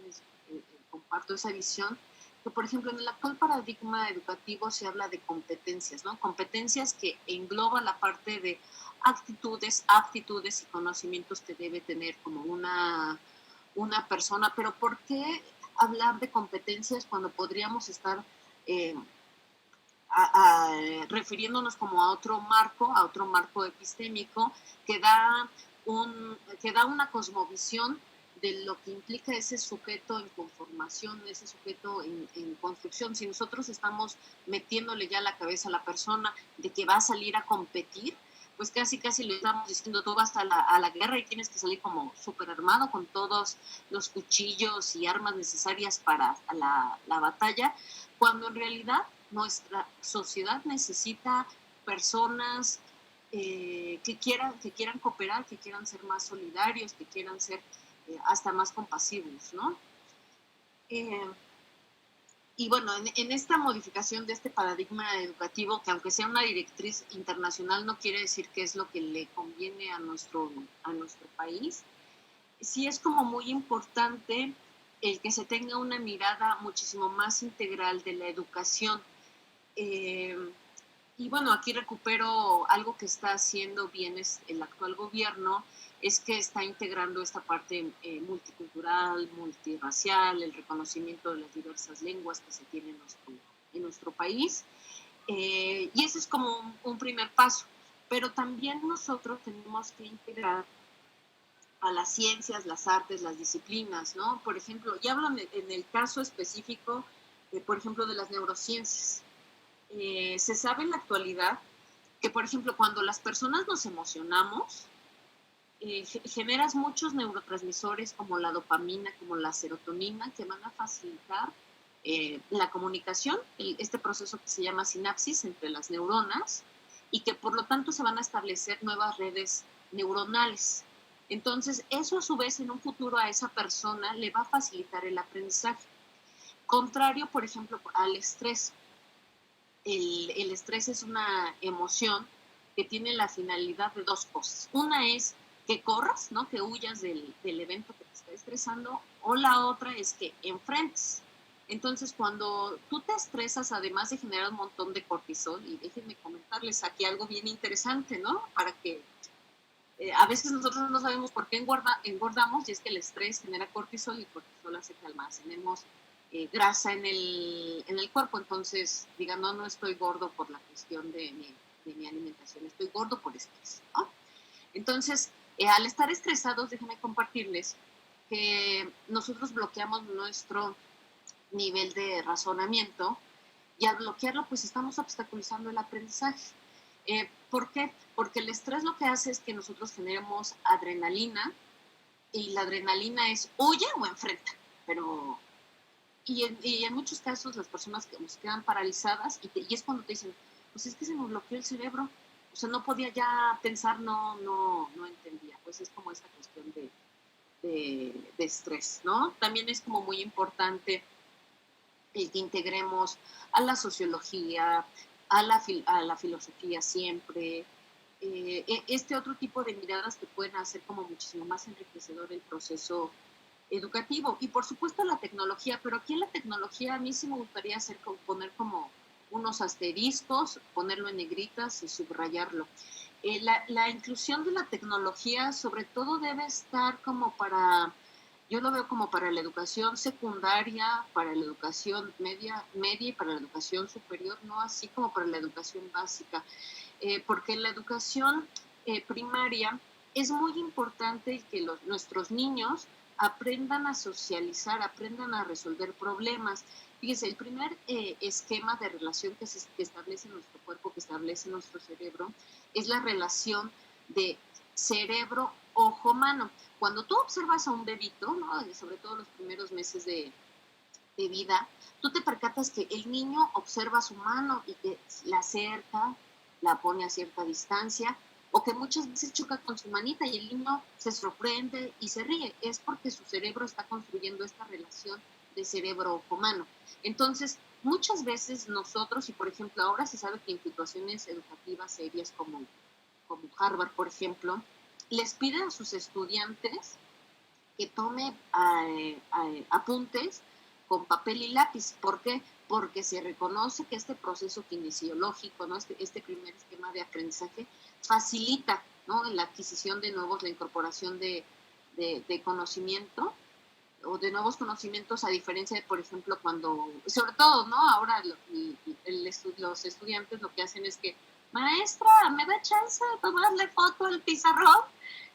comparto esa visión, que por ejemplo en el actual paradigma educativo se habla de competencias, ¿no? Competencias que engloba la parte de actitudes, aptitudes y conocimientos que debe tener como una persona. Pero ¿por qué hablar de competencias cuando podríamos estar refiriéndonos como a otro marco epistémico que da una cosmovisión de lo que implica ese sujeto en conformación, ese sujeto en construcción? Si nosotros estamos metiéndole ya la cabeza a la persona de que va a salir a competir, pues casi le estamos diciendo, tú vas a la guerra y tienes que salir como súper armado con todos los cuchillos y armas necesarias para la batalla, cuando en realidad nuestra sociedad necesita personas que quieran cooperar, que quieran ser más solidarios, que quieran ser hasta más compasivos, ¿no? Y bueno, en esta modificación de este paradigma educativo, que aunque sea una directriz internacional, no quiere decir que es lo que le conviene a nuestro país, sí es como muy importante el que se tenga una mirada muchísimo más integral de la educación. Y bueno, aquí recupero algo que está haciendo bien el actual gobierno, es que está integrando esta parte multicultural, multirracial, el reconocimiento de las diversas lenguas que se tienen en nuestro país. Y ese es como un primer paso. Pero también nosotros tenemos que integrar a las ciencias, las artes, las disciplinas, ¿no? Por ejemplo, ya hablan en el caso específico, por ejemplo, de las neurociencias. Se sabe en la actualidad que, por ejemplo, cuando las personas nos emocionamos, generas muchos neurotransmisores como la dopamina, como la serotonina, que van a facilitar la comunicación, este proceso que se llama sinapsis entre las neuronas, y que por lo tanto se van a establecer nuevas redes neuronales. Entonces, eso a su vez en un futuro a esa persona le va a facilitar el aprendizaje. Contrario, por ejemplo, al estrés. El estrés es una emoción que tiene la finalidad de 2 cosas. Una es que corras, ¿no? Que huyas del evento que te está estresando, o la otra es que enfrentes. Entonces, cuando tú te estresas, además de generar un montón de cortisol, y déjenme comentarles aquí algo bien interesante, ¿no? Para que a veces nosotros no sabemos por qué engordamos, y es que el estrés genera cortisol y cortisol hace que almacenemos grasa en el cuerpo. Entonces, digan, no estoy gordo por la cuestión de mi alimentación, estoy gordo por estrés, ¿no? Entonces, al estar estresados, déjenme compartirles que nosotros bloqueamos nuestro nivel de razonamiento, y al bloquearlo, pues estamos obstaculizando el aprendizaje. ¿Por qué? Porque el estrés lo que hace es que nosotros generemos adrenalina, y la adrenalina es huye o enfrenta, pero... Y en muchos casos las personas que nos quedan paralizadas, y es cuando te dicen, pues es que se me bloqueó el cerebro, o sea, no podía ya pensar, no entendía. Pues es como esta cuestión de estrés, ¿no? También es como muy importante el que integremos a la sociología, a la filosofía siempre, este otro tipo de miradas que pueden hacer como muchísimo más enriquecedor el proceso educativo. Y por supuesto la tecnología, pero aquí en la tecnología a mí sí me gustaría poner como unos asteriscos, ponerlo en negritas y subrayarlo. La inclusión de la tecnología sobre todo debe estar como para, yo lo veo como para la educación secundaria, para la educación media y para la educación superior, no así como para la educación básica, porque en la educación primaria es muy importante que nuestros niños aprendan a socializar, aprendan a resolver problemas. Fíjense, el primer esquema de relación que establece nuestro cuerpo, que establece nuestro cerebro, es la relación de cerebro-ojo-mano. Cuando tú observas a un bebito, ¿no? Sobre todo los primeros meses de vida, tú te percatas que el niño observa su mano y que la acerca, la pone a cierta distancia, o que muchas veces choca con su manita y el niño se sorprende y se ríe. Es porque su cerebro está construyendo esta relación de cerebro-ojo-mano. Entonces, muchas veces nosotros, y por ejemplo ahora se sabe que en situaciones educativas serias como Harvard, por ejemplo, les piden a sus estudiantes que tome apuntes con papel y lápiz. ¿Por qué? Porque se reconoce que este proceso kinesiológico, ¿no? este primer esquema de aprendizaje facilita, ¿no? La adquisición de nuevos, la incorporación de conocimiento o de nuevos conocimientos, a diferencia de, por ejemplo, cuando, sobre todo, ¿no? Ahora los estudiantes lo que hacen es que, maestra, ¿me da chance de tomarle foto al pizarrón?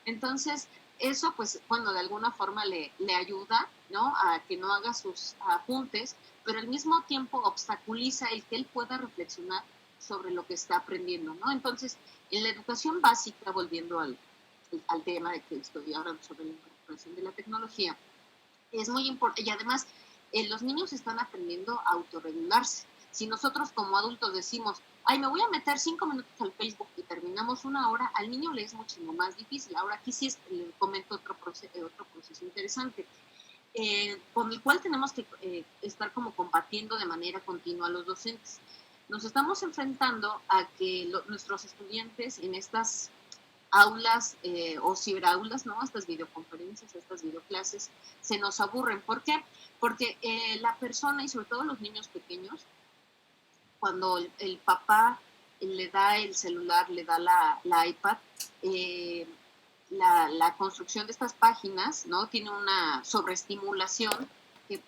Entonces, eso, pues, bueno, de alguna forma le ayuda, ¿no? A que no haga sus apuntes, pero al mismo tiempo obstaculiza el que él pueda reflexionar sobre lo que está aprendiendo, ¿no? Entonces, en la educación básica, volviendo al tema de que estoy hablando sobre la incorporación de la tecnología, es muy importante, y además los niños están aprendiendo a autorregularse. Si nosotros como adultos decimos, ay, me voy a meter 5 minutos al Facebook y terminamos 1 hora, al niño le es muchísimo más difícil. Ahora aquí sí le comento otro proceso interesante, con el cual tenemos que estar como combatiendo de manera continua a los docentes. Nos estamos enfrentando a que nuestros estudiantes en estas aulas o ciberaulas, ¿no? Estas videoconferencias, estas videoclases, se nos aburren. ¿Por qué? Porque la persona, y sobre todo los niños pequeños, cuando el papá le da el celular, le da la iPad, la construcción de estas páginas, ¿no? Tiene una sobreestimulación que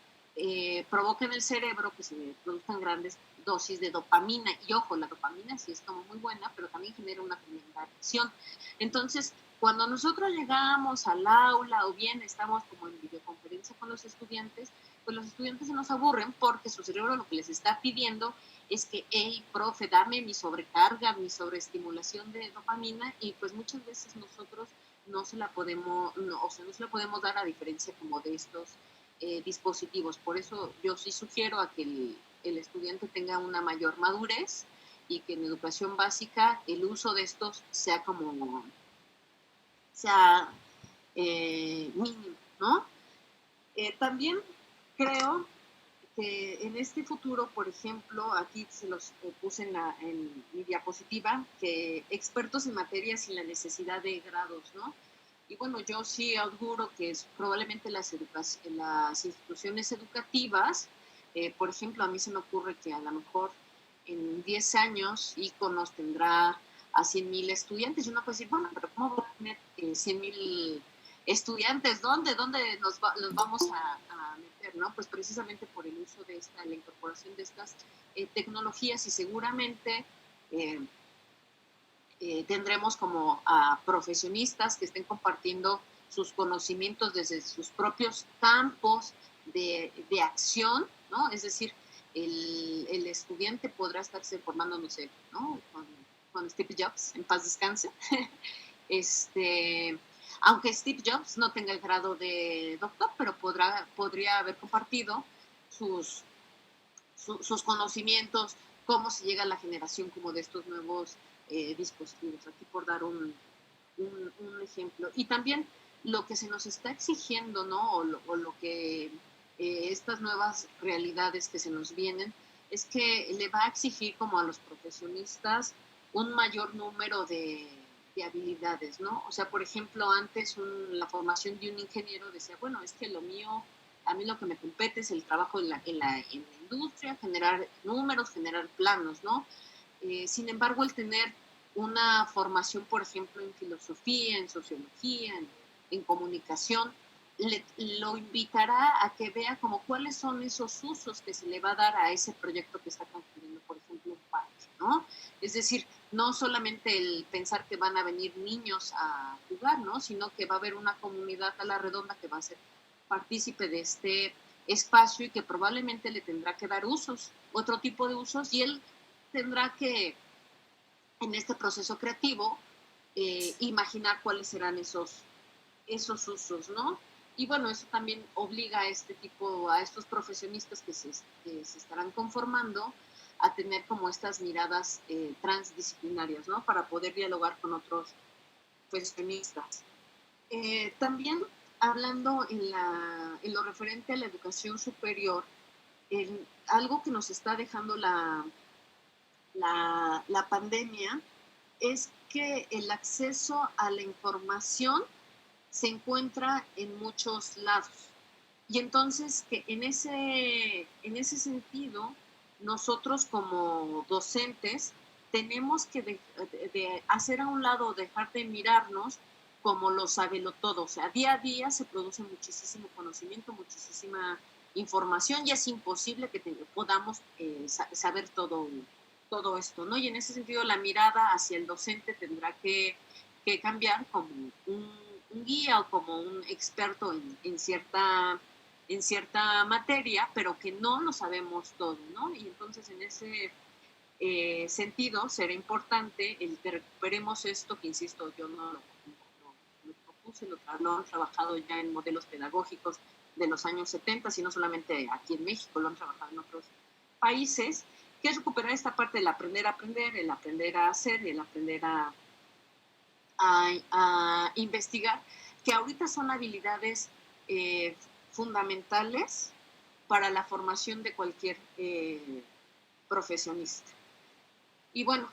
provoca en el cerebro que se produzcan grandes dosis de dopamina. Y ojo, la dopamina sí es como muy buena, pero también genera una tremenda adicción. Entonces, cuando nosotros llegamos al aula o bien estamos como en videoconferencia con los estudiantes, pues los estudiantes se nos aburren porque su cerebro lo que les está pidiendo es que, hey, profe, dame mi sobrecarga, mi sobreestimulación de dopamina, y pues muchas veces nosotros no se la podemos, no se la podemos dar, a diferencia como de estos dispositivos. Por eso yo sí sugiero a que el estudiante tenga una mayor madurez y que en educación básica el uso de estos sea mínimo, ¿no? También creo que en este futuro, por ejemplo, aquí se los puse en mi diapositiva, que expertos en materias sin la necesidad de grados, ¿no? Y bueno, yo sí auguro que probablemente las instituciones educativas, por ejemplo, a mí se me ocurre que a lo mejor en 10 años ICONOS tendrá a 100,000 estudiantes, y uno puede decir, bueno, pero ¿cómo va a tener 100,000 estudiantes? ¿Dónde los vamos a meter, no? Pues precisamente por el uso de la incorporación de estas tecnologías, y seguramente tendremos como a profesionistas que estén compartiendo sus conocimientos desde sus propios campos de acción, ¿no? Es decir, el estudiante podrá estarse formando, no sé, ¿no? Con Steve Jobs, en paz descanse. Aunque Steve Jobs no tenga el grado de doctor, pero podría haber compartido sus conocimientos, cómo se llega a la generación como de estos nuevos dispositivos, aquí por dar un ejemplo. Y también lo que se nos está exigiendo, ¿no? O lo que estas nuevas realidades que se nos vienen, es que le va a exigir como a los profesionistas un mayor número de habilidades, ¿no? O sea, por ejemplo, antes la formación de un ingeniero decía, bueno, es que lo mío a mí lo que me compete es el trabajo en la industria, generar números, generar planos, ¿no? Sin embargo, el tener una formación, por ejemplo, en filosofía, en sociología, en comunicación, lo invitará a que vea como cuáles son esos usos que se le va a dar a ese proyecto que está construyendo, por ejemplo, un parque, ¿no? Es decir, no solamente el pensar que van a venir niños a jugar, ¿no? Sino que va a haber una comunidad a la redonda que va a ser partícipe de este espacio y que probablemente le tendrá que dar usos, otro tipo de usos, y él tendrá que, en este proceso creativo, imaginar cuáles serán esos usos, ¿no? Y bueno, eso también obliga a estos profesionistas que se estarán conformando a tener como estas miradas transdisciplinarias, ¿no? Para poder dialogar con otros profesionistas. También hablando en lo referente a la educación superior, algo que nos está dejando la pandemia es que el acceso a la información se encuentra en muchos lados. Y entonces que en ese sentido, nosotros como docentes tenemos que de hacer a un lado, dejar de mirarnos como los sabelotodos. O sea, día a día se produce muchísimo conocimiento, muchísima información y es imposible que podamos saber todo esto, ¿no? Y en ese sentido la mirada hacia el docente tendrá que cambiar como un guía o como un experto en cierta materia, pero que no lo sabemos todo, ¿no? Y entonces en ese sentido será importante el que recuperemos esto, que insisto, yo no lo propuse, lo han trabajado ya en modelos pedagógicos de los años 70, sino solamente aquí en México, lo han trabajado en otros países, que es recuperar esta parte del aprender a aprender, el aprender a hacer, el aprender a investigar, que ahorita son habilidades fundamentales para la formación de cualquier profesionista. Y bueno,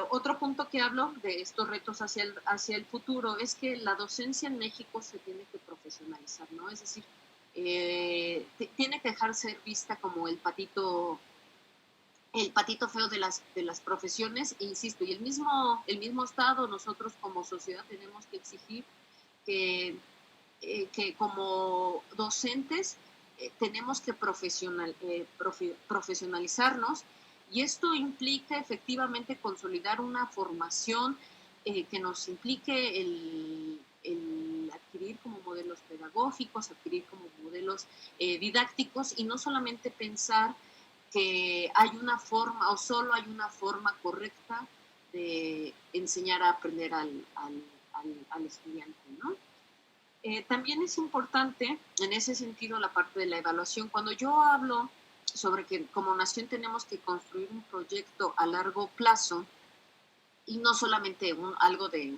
otro punto que hablo de estos retos hacia el futuro es que la docencia en México se tiene que profesionalizar, ¿no? Es decir, tiene que dejar ser vista como el patito feo de las profesiones, e insisto, y el mismo Estado, nosotros como sociedad tenemos que exigir que como docentes tenemos que profesionalizarnos, y esto implica efectivamente consolidar una formación que nos implique el adquirir como modelos pedagógicos, adquirir como modelos didácticos, y no solamente pensar que hay una forma o solo hay una forma correcta de enseñar a aprender al estudiante, ¿no? También es importante en ese sentido la parte de la evaluación. Cuando yo hablo sobre que como nación tenemos que construir un proyecto a largo plazo y no solamente algo de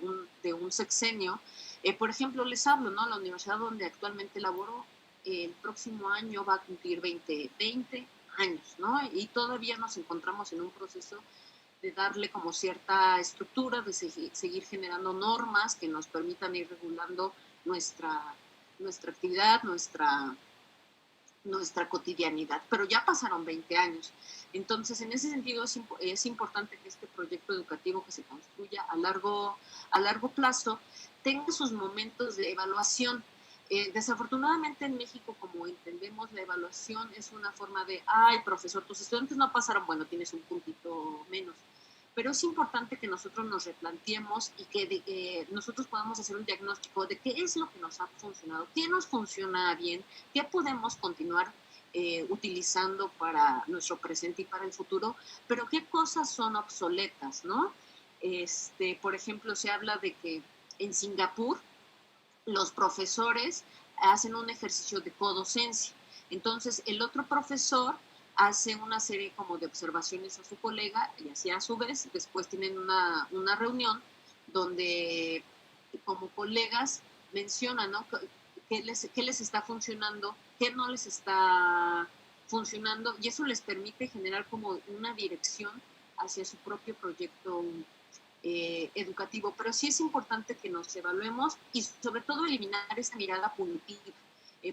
un sexenio, por ejemplo, les hablo, ¿no? La universidad donde actualmente laboro el próximo año va a cumplir 20 años, ¿no? Y todavía nos encontramos en un proceso de darle como cierta estructura, de seguir generando normas que nos permitan ir regulando nuestra actividad, nuestra cotidianidad. Pero ya pasaron 20 años. Entonces, en ese sentido es importante que este proyecto educativo que se construya a largo plazo tenga sus momentos de evaluación. Desafortunadamente en México, como entendemos, la evaluación es una forma de, ay, profesor, tus estudiantes no pasaron, bueno, tienes un puntito menos. Pero es importante que nosotros nos replanteemos y que nosotros podamos hacer un diagnóstico de qué es lo que nos ha funcionado, qué nos funciona bien, qué podemos continuar utilizando para nuestro presente y para el futuro, pero qué cosas son obsoletas, ¿no? Por ejemplo, se habla de que en Singapur los profesores hacen un ejercicio de codocencia. Entonces, el otro profesor hace una serie como de observaciones a su colega y así a su vez después tienen una reunión donde como colegas mencionan, ¿no? qué les está funcionando, qué no les está funcionando, y eso les permite generar como una dirección hacia su propio proyecto educativo. Pero sí es importante que nos evaluemos y sobre todo eliminar esa mirada punitiva.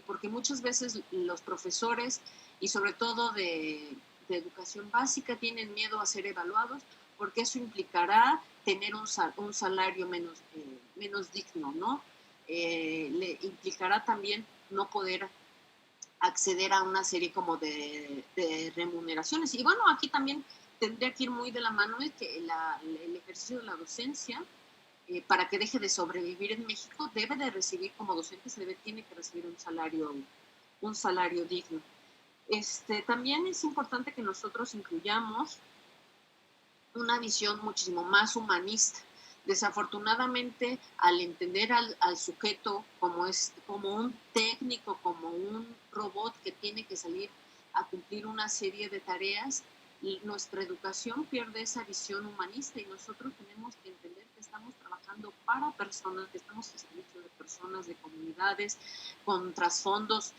porque muchas veces los profesores y sobre todo de educación básica tienen miedo a ser evaluados porque eso implicará tener un salario menos digno, ¿no? Le implicará también no poder acceder a una serie como de remuneraciones. Y bueno, aquí también tendría que ir muy de la mano el ejercicio de la docencia, para que deje de sobrevivir en México, debe de recibir como docente, tiene que recibir un salario digno. También es importante que nosotros incluyamos una visión muchísimo más humanista. Desafortunadamente, al entender al sujeto como un técnico, como un robot que tiene que salir a cumplir una serie de tareas, nuestra educación pierde esa visión humanista y nosotros tenemos que entender que estamos trabajando para personas, que estamos en servicio de personas, de comunidades, con trasfondos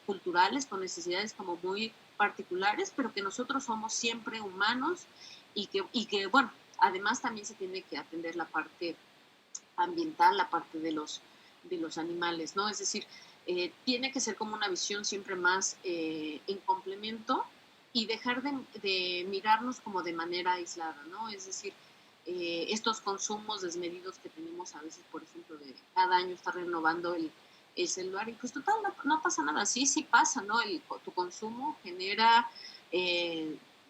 culturales, con necesidades como muy particulares, pero que nosotros somos siempre humanos y que bueno, además también se tiene que atender la parte ambiental, la parte de los animales, ¿no? Es decir, tiene que ser como una visión siempre más en complemento y dejar de mirarnos como de manera aislada, ¿no? Es decir, estos consumos desmedidos que tenemos a veces, por ejemplo, de cada año estar renovando el celular y pues total, no pasa nada, sí pasa, ¿no? Tu consumo genera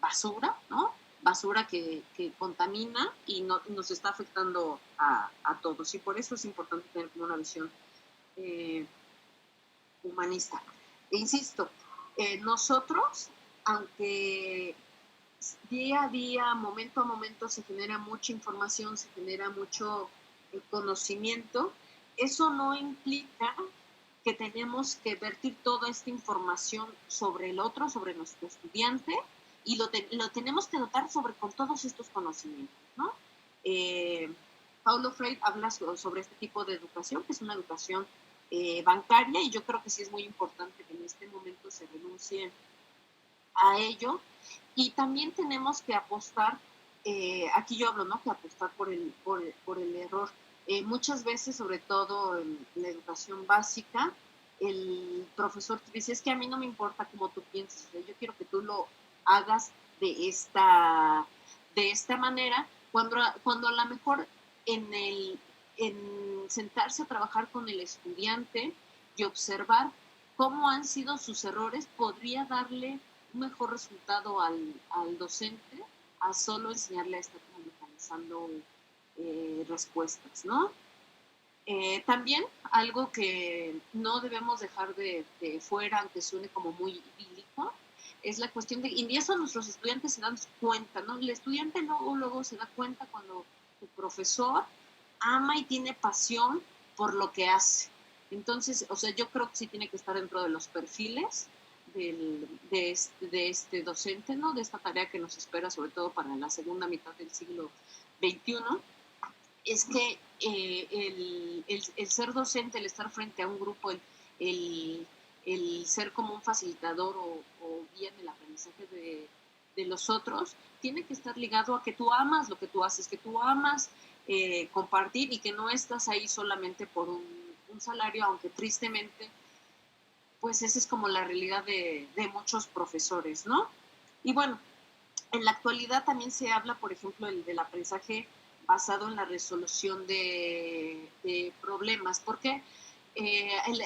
basura, ¿no? Basura que contamina y nos está afectando a todos. Y por eso es importante tener como una visión humanista. E insisto, nosotros, aunque día a día, momento a momento se genera mucha información, se genera mucho conocimiento, eso no implica que tenemos que vertir toda esta información sobre el otro, sobre nuestro estudiante, y lo tenemos que dotar con todos estos conocimientos, ¿no? Paulo Freire habla sobre este tipo de educación, que es una educación bancaria, y yo creo que sí es muy importante que en este momento se renuncie a ello, y también tenemos que apostar, aquí yo hablo, ¿no? Que apostar por el error. Muchas veces, sobre todo en la educación básica, el profesor te dice, es que a mí no me importa cómo tú piensas, o sea, yo quiero que tú lo hagas de esta manera, cuando a lo mejor en sentarse a trabajar con el estudiante y observar cómo han sido sus errores, podría darle un mejor resultado al docente a solo enseñarle a estar como mecanizando respuestas, ¿no? También algo que no debemos dejar de fuera, aunque suene como muy idílico, es la cuestión de, y eso nuestros estudiantes se dan cuenta, ¿no? El estudiante luego se da cuenta cuando tu profesor ama y tiene pasión por lo que hace. Entonces, o sea, yo creo que sí tiene que estar dentro de los perfiles de este docente, ¿no? De esta tarea que nos espera, sobre todo para la segunda mitad del siglo XXI, es que el ser docente, el estar frente a un grupo, el ser como un facilitador o guía en el aprendizaje de los otros, tiene que estar ligado a que tú amas lo que tú haces, que tú amas compartir y que no estás ahí solamente por un salario, aunque tristemente, pues esa es como la realidad de muchos profesores, ¿no? Y bueno, en la actualidad también se habla, por ejemplo, del aprendizaje basado en la resolución de problemas, porque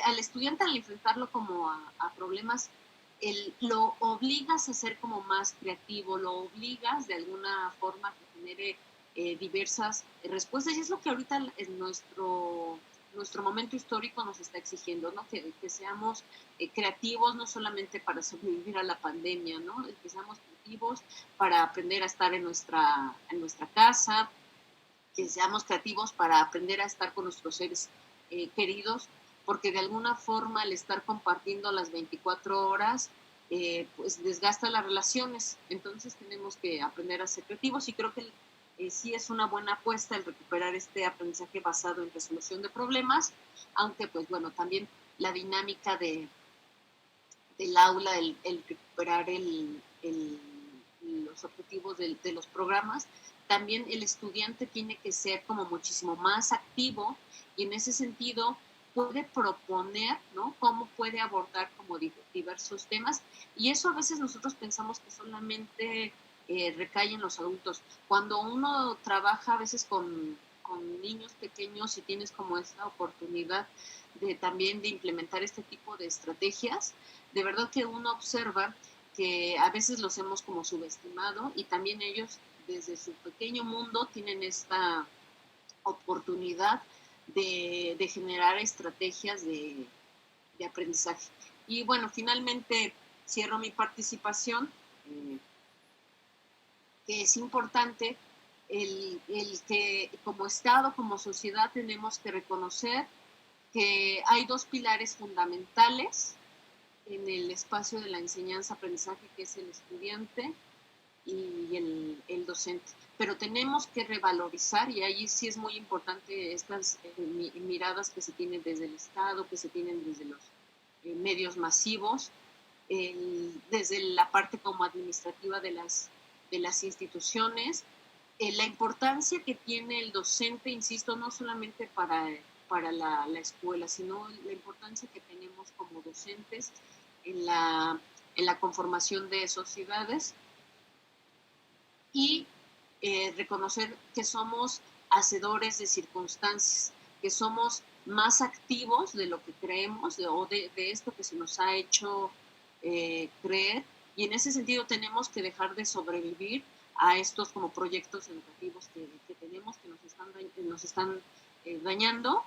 al estudiante al enfrentarlo como a problemas, lo obligas a ser como más creativo, lo obligas de alguna forma a que genere diversas respuestas, y es lo que ahorita en nuestro momento histórico nos está exigiendo, ¿no? Que seamos creativos no solamente para sobrevivir a la pandemia, ¿no? Que seamos creativos para aprender a estar en nuestra casa, que seamos creativos para aprender a estar con nuestros seres queridos, porque de alguna forma el estar compartiendo las 24 horas pues desgasta las relaciones. Entonces tenemos que aprender a ser creativos, y creo que sí es una buena apuesta el recuperar este aprendizaje basado en resolución de problemas, aunque pues bueno, también la dinámica del aula, el recuperar los objetivos de los programas, también el estudiante tiene que ser como muchísimo más activo, y en ese sentido puede proponer, ¿no? Cómo puede abordar como diversos temas, y eso a veces nosotros pensamos que solamente recae en los adultos. Cuando uno trabaja a veces con niños pequeños y tienes como esta oportunidad de también de implementar este tipo de estrategias, de verdad que uno observa que a veces los hemos como subestimado, y también ellos desde su pequeño mundo tienen esta oportunidad de generar estrategias de aprendizaje. Y bueno, finalmente cierro mi participación, que es importante el que como Estado, como sociedad, tenemos que reconocer que hay dos pilares fundamentales en el espacio de la enseñanza-aprendizaje, que es el estudiante y el docente. Pero tenemos que revalorizar, y ahí sí es muy importante estas miradas que se tienen desde el Estado, que se tienen desde los medios masivos, desde la parte como administrativa de las instituciones, la importancia que tiene el docente, insisto, no solamente para la escuela, sino la importancia que tenemos como docentes en la conformación de sociedades, y reconocer que somos hacedores de circunstancias, que somos más activos de lo que creemos, de esto que se nos ha hecho creer, y en ese sentido tenemos que dejar de sobrevivir a estos como proyectos educativos que tenemos, que nos están dañando,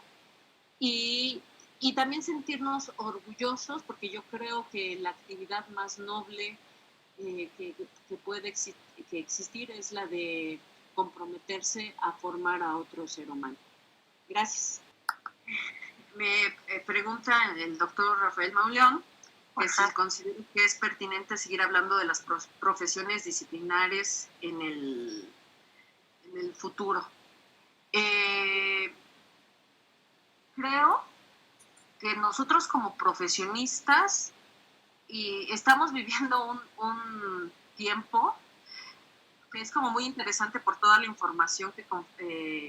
y también sentirnos orgullosos, porque yo creo que la actividad más noble que puede existir es la de comprometerse a formar a otro ser humano. Gracias.
Me pregunta el doctor Rafael Mauleón que si considera que es pertinente seguir hablando de las profesiones disciplinares en el futuro. Creo que nosotros como profesionistas y estamos viviendo un tiempo que es como muy interesante por toda la información que,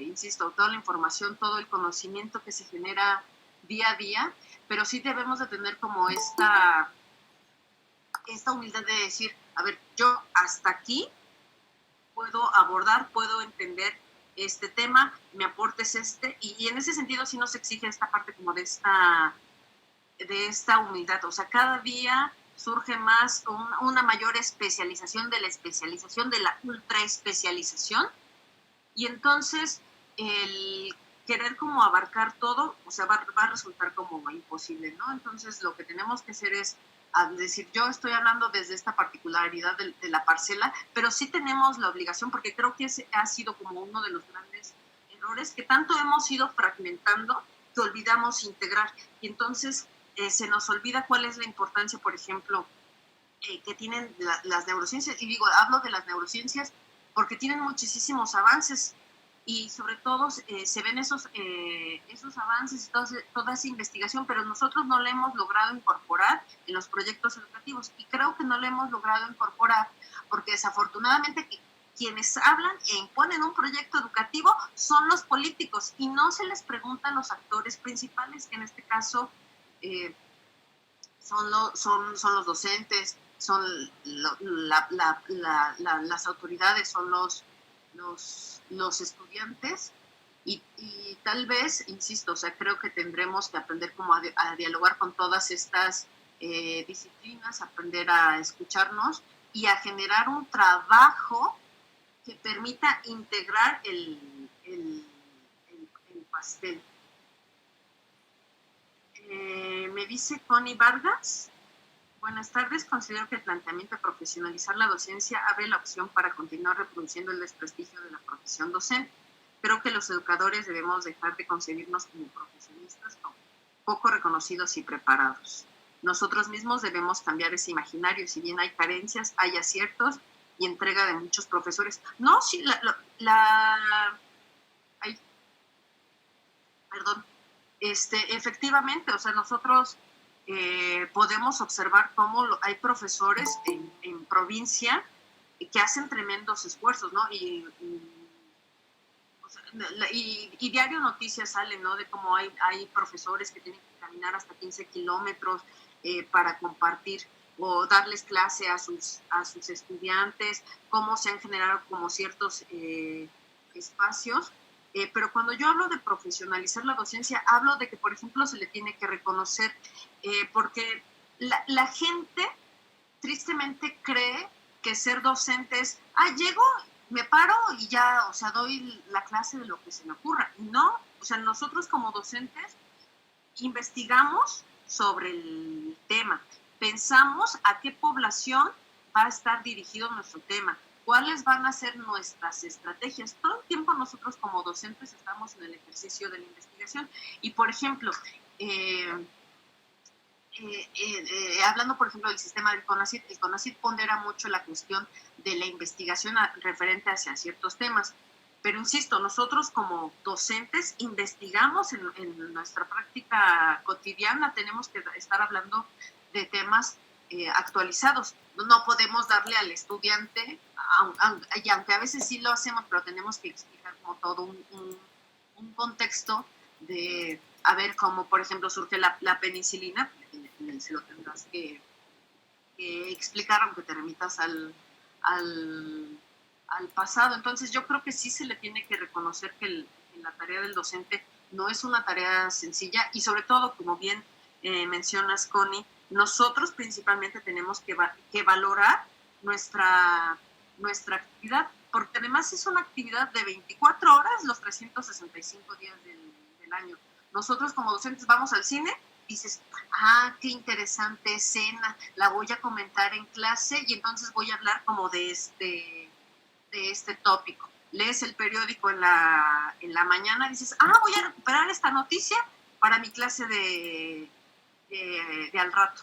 insisto, toda la información, todo el conocimiento que se genera día a día, pero sí debemos de tener como esta humildad de decir, a ver, yo hasta aquí puedo abordar, puedo entender este tema, mi aporte es este, y en ese sentido sí nos exige esta parte como de esta humildad, o sea, cada día surge más una mayor especialización de la ultra especialización, y entonces el querer como abarcar todo, o sea, va a resultar como imposible, ¿no? Entonces lo que tenemos que hacer es decir, yo estoy hablando desde esta particularidad de la parcela, pero sí tenemos la obligación, porque creo que ese ha sido como uno de los grandes errores, que tanto hemos ido fragmentando que olvidamos integrar, y entonces se nos olvida cuál es la importancia, por ejemplo, que tienen las neurociencias, y digo, hablo de las neurociencias porque tienen muchísimos avances, y sobre todo se ven esos avances y toda esa investigación, pero nosotros no la hemos logrado incorporar en los proyectos educativos, y creo que no la hemos logrado incorporar porque desafortunadamente quienes hablan e imponen un proyecto educativo son los políticos, y no se les pregunta a los actores principales, que en este caso son los docentes, son las autoridades, son los estudiantes, y tal vez, insisto, o sea, creo que tendremos que aprender como a dialogar con todas estas disciplinas, aprender a escucharnos y a generar un trabajo que permita integrar el pastel. Me dice Connie Vargas, buenas tardes, considero que el planteamiento de profesionalizar la docencia abre la opción para continuar reproduciendo el desprestigio de la profesión docente. Creo que los educadores debemos dejar de concebirnos como profesionistas poco reconocidos y preparados. Nosotros mismos debemos cambiar ese imaginario, si bien hay carencias, hay aciertos y entrega de muchos profesores. No, sí, efectivamente, o sea, nosotros podemos observar cómo hay profesores en provincia que hacen tremendos esfuerzos, ¿no? O y diario noticias salen, ¿no? De cómo hay profesores que tienen que caminar hasta 15 kilómetros para compartir o darles clase a sus estudiantes, cómo se han generado como ciertos espacios. Pero cuando yo hablo de profesionalizar la docencia, hablo de que, por ejemplo, se le tiene que reconocer, porque la gente tristemente cree que ser docente es, llego, me paro y ya, o sea, doy la clase de lo que se me ocurra. No, o sea, nosotros como docentes investigamos sobre el tema, pensamos a qué población va a estar dirigido nuestro tema, cuáles van a ser nuestras estrategias. Todo el tiempo nosotros como docentes estamos en el ejercicio de la investigación. Y, por ejemplo, hablando, por ejemplo, del sistema del CONACYT, el CONACYT pondera mucho la cuestión de la investigación referente hacia ciertos temas. Pero insisto, nosotros como docentes investigamos en nuestra práctica cotidiana, tenemos que estar hablando de temas actualizados. No podemos darle al estudiante, y aunque a veces sí lo hacemos, pero tenemos que explicar como todo un contexto de, a ver, cómo por ejemplo surge la penicilina, se lo tendrás que explicar, aunque te remitas al pasado. Entonces yo creo que sí se le tiene que reconocer que la tarea del docente no es una tarea sencilla y sobre todo, como bien mencionas, Connie, nosotros principalmente tenemos que valorar nuestra actividad, porque además es una actividad de 24 horas los 365 días del año. Nosotros como docentes vamos al cine, dices, qué interesante escena, la voy a comentar en clase y entonces voy a hablar como de este tópico. Lees el periódico en la mañana y dices, voy a recuperar esta noticia para mi clase de al rato.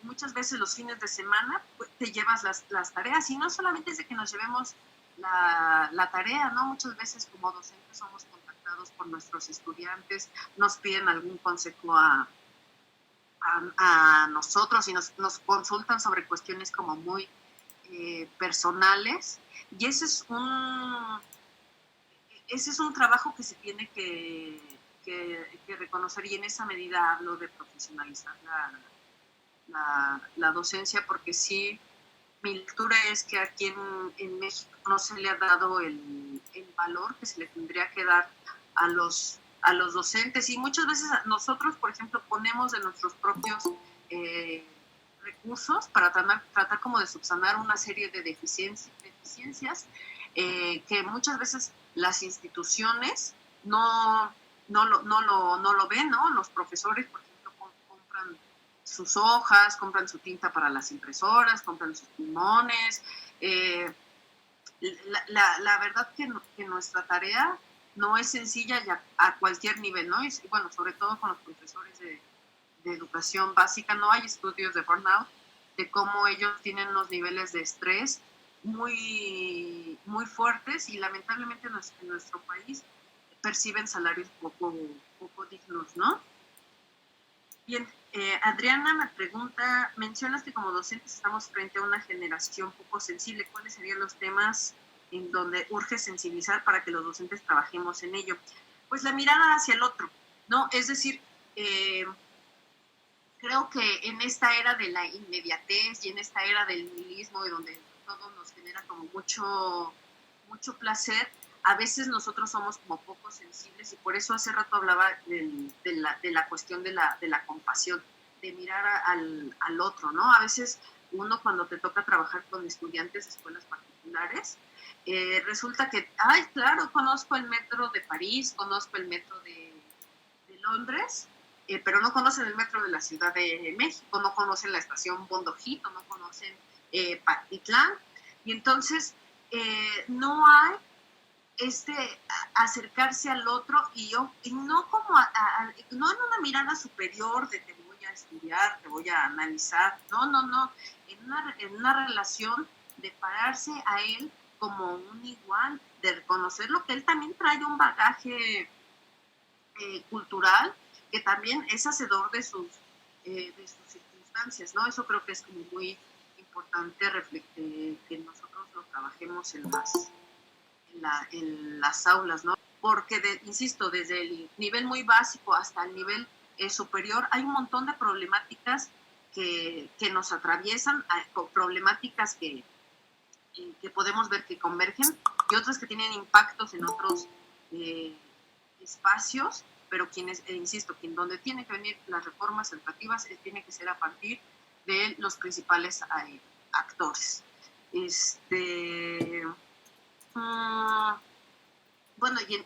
Muchas veces los fines de semana te llevas las tareas y no solamente es de que nos llevemos la tarea, ¿no? Muchas veces como docentes somos contactados por nuestros estudiantes, nos piden algún consejo a nosotros y nos consultan sobre cuestiones como muy personales, y ese es un trabajo que se tiene que reconocer, y en esa medida hablo de profesionalizar la docencia, porque sí, mi lectura es que aquí en México no se le ha dado el valor que se le tendría que dar a los docentes, y muchas veces nosotros, por ejemplo, ponemos de nuestros propios recursos para tratar como de subsanar una serie de deficiencias que muchas veces las instituciones no lo ven, ¿no? Los profesores, por ejemplo, compran sus hojas, compran su tinta para las impresoras, compran sus plumones. La verdad que nuestra tarea no es sencilla ya a cualquier nivel, ¿no? Y bueno, sobre todo con los profesores de educación básica, no hay estudios de burnout, de cómo ellos tienen unos niveles de estrés muy, muy fuertes, y lamentablemente en nuestro país perciben salarios poco dignos, ¿no? Bien, Adriana me pregunta, mencionas que como docentes estamos frente a una generación poco sensible. ¿Cuáles serían los temas en donde urge sensibilizar para que los docentes trabajemos en ello? Pues la mirada hacia el otro, ¿no? Es decir, creo que en esta era de la inmediatez y en esta era del nihilismo, y donde todo nos genera como mucho placer, a veces nosotros somos como poco sensibles, y por eso hace rato hablaba de la cuestión de la compasión, de mirar al otro, ¿no? A veces uno, cuando te toca trabajar con estudiantes de escuelas particulares, resulta que, claro, conozco el metro de París, conozco el metro de Londres, pero no conocen el metro de la Ciudad de México, no conocen la estación Bondojito, no conocen Patitlán, y entonces no hay acercarse al otro, y no como no en una mirada superior de te voy a estudiar, te voy a analizar, no, en una relación de pararse a él como un igual, de reconocer lo que él también trae, un bagaje cultural que también es hacedor de sus circunstancias, ¿no? Eso creo que es como muy importante que nosotros lo trabajemos en en las aulas, ¿no? Porque, insisto, desde el nivel muy básico hasta el nivel superior, hay un montón de problemáticas que nos atraviesan, problemáticas que podemos ver que convergen y otras que tienen impactos en otros espacios, pero quienes, insisto, donde tienen que venir las reformas educativas tiene que ser a partir de los principales actores. Bueno, y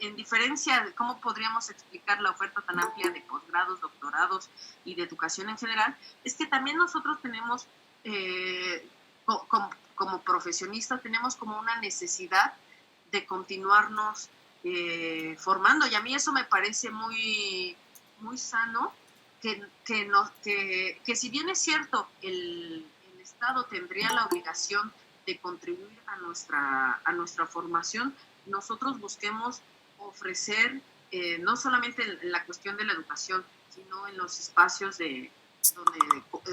en diferencia de cómo podríamos explicar la oferta tan amplia de posgrados, doctorados y de educación en general, es que también nosotros tenemos, como profesionistas, tenemos como una necesidad de continuarnos formando, y a mí eso me parece muy, muy sano, que si bien es cierto, el Estado tendría la obligación de contribuir a nuestra formación, nosotros busquemos ofrecer, no solamente en la cuestión de la educación, sino en los espacios donde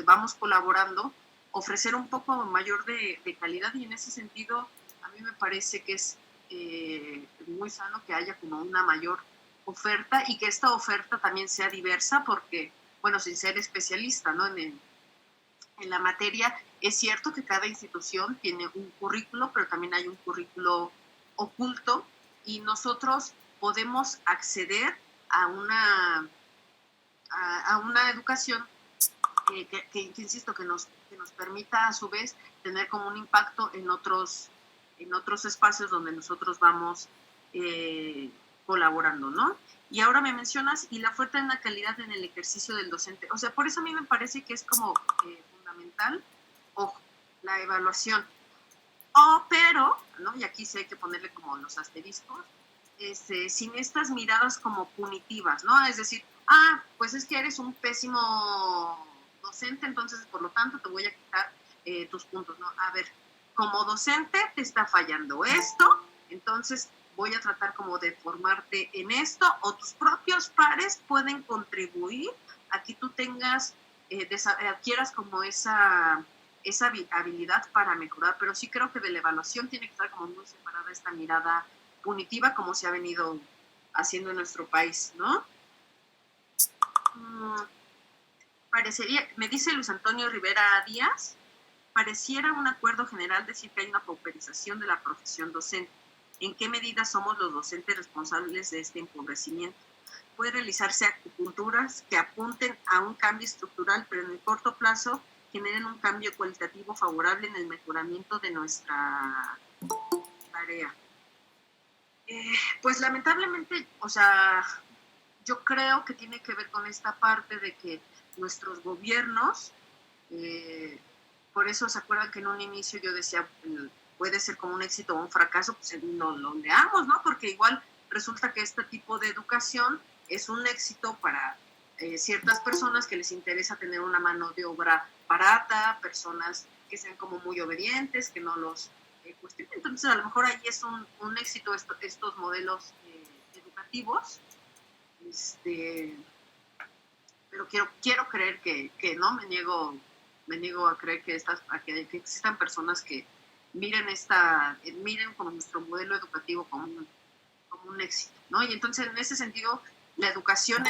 vamos colaborando, ofrecer un poco mayor de calidad, y en ese sentido a mí me parece que es muy sano que haya como una mayor oferta y que esta oferta también sea diversa, porque, bueno, sin ser especialista, ¿no? En la materia, es cierto que cada institución tiene un currículo, pero también hay un currículo oculto, y nosotros podemos acceder a una educación que insisto, que nos permita a su vez tener como un impacto en otros espacios donde nosotros vamos colaborando, ¿no? Y ahora me mencionas, y la oferta en la calidad en el ejercicio del docente. O sea, por eso a mí me parece que es como fundamental, ojo, la evaluación. Pero, ¿no? Y aquí sí hay que ponerle como los asteriscos, sin estas miradas como punitivas, ¿no? Es decir, pues es que eres un pésimo docente, entonces por lo tanto te voy a quitar tus puntos, ¿no? A ver, como docente te está fallando esto, entonces voy a tratar como de formarte en esto, o tus propios pares pueden contribuir a que tú tengas, adquieras como esa habilidad para mejorar, pero sí creo que de la evaluación tiene que estar como muy separada esta mirada punitiva, como se ha venido haciendo en nuestro país, ¿no? Parecería, me dice Luis Antonio Rivera Díaz, pareciera un acuerdo general decir que hay una pauperización de la profesión docente. ¿En qué medida somos los docentes responsables de este empobrecimiento? Puede realizarse acupunturas que apunten a un cambio estructural, pero en el corto plazo generen un cambio cualitativo favorable en el mejoramiento de nuestra tarea. Pues lamentablemente, o sea, yo creo que tiene que ver con esta parte de que nuestros gobiernos, por eso se acuerdan que en un inicio yo decía, puede ser como un éxito o un fracaso, pues no lo leamos, ¿no? Porque igual resulta que este tipo de educación es un éxito para ciertas personas que les interesa tener una mano de obra barata, personas que sean como muy obedientes, que no los cuestionen. Entonces a lo mejor ahí es un éxito estos modelos educativos, pero quiero creer que no, me niego a creer que existan personas que miren como nuestro modelo educativo como un éxito, ¿no? Y entonces en ese sentido la educación,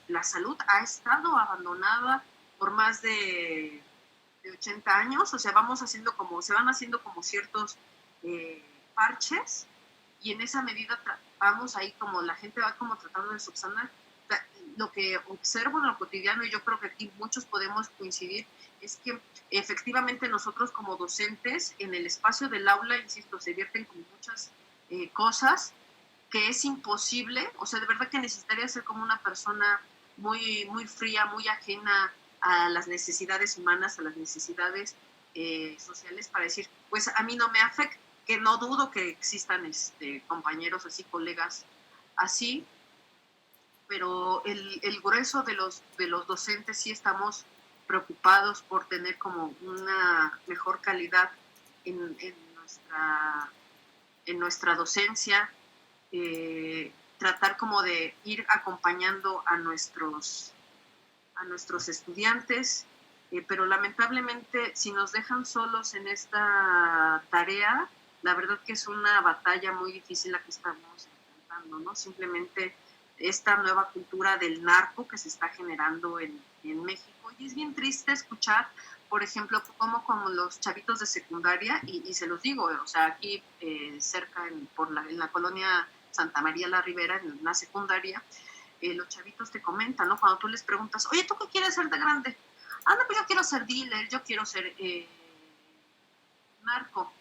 la salud ha estado abandonada por más de 80 años, o sea, se van haciendo como ciertos parches, y en esa medida vamos ahí como la gente va como tratando de subsanar. Lo que observo en lo cotidiano, y yo creo que aquí muchos podemos coincidir, es que efectivamente nosotros como docentes en el espacio del aula, insisto, se vierten como muchas cosas que es imposible, o sea, de verdad que necesitaría ser como una persona muy, muy fría, muy ajena a las necesidades humanas, a las necesidades sociales, para decir, pues a mí no me afecta, que no dudo que existan compañeros así, colegas así, pero el grueso de los docentes sí estamos preocupados por tener como una mejor calidad en nuestra docencia, tratar como de ir acompañando a nuestros estudiantes, pero lamentablemente si nos dejan solos en esta tarea, la verdad que es una batalla muy difícil la que estamos enfrentando, ¿no? Simplemente esta nueva cultura del narco que se está generando en México. Y es bien triste escuchar, por ejemplo, como los chavitos de secundaria, y se los digo, o sea, aquí cerca en la colonia Santa María la Ribera, en una secundaria, los chavitos te comentan, ¿no? Cuando tú les preguntas, oye, ¿tú qué quieres ser de grande? Ah, no, pues yo quiero ser dealer, yo quiero ser narco,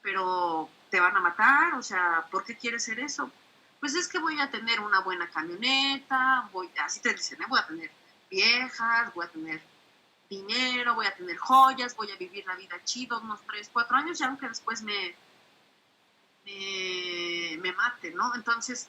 pero te van a matar, o sea, ¿por qué quieres ser eso? Pues es que voy a tener una buena camioneta, así te dicen, voy a tener viejas, voy a tener dinero, voy a tener joyas, voy a vivir la vida chido unos 3, 4 años, y aunque después me mate, ¿no? Entonces,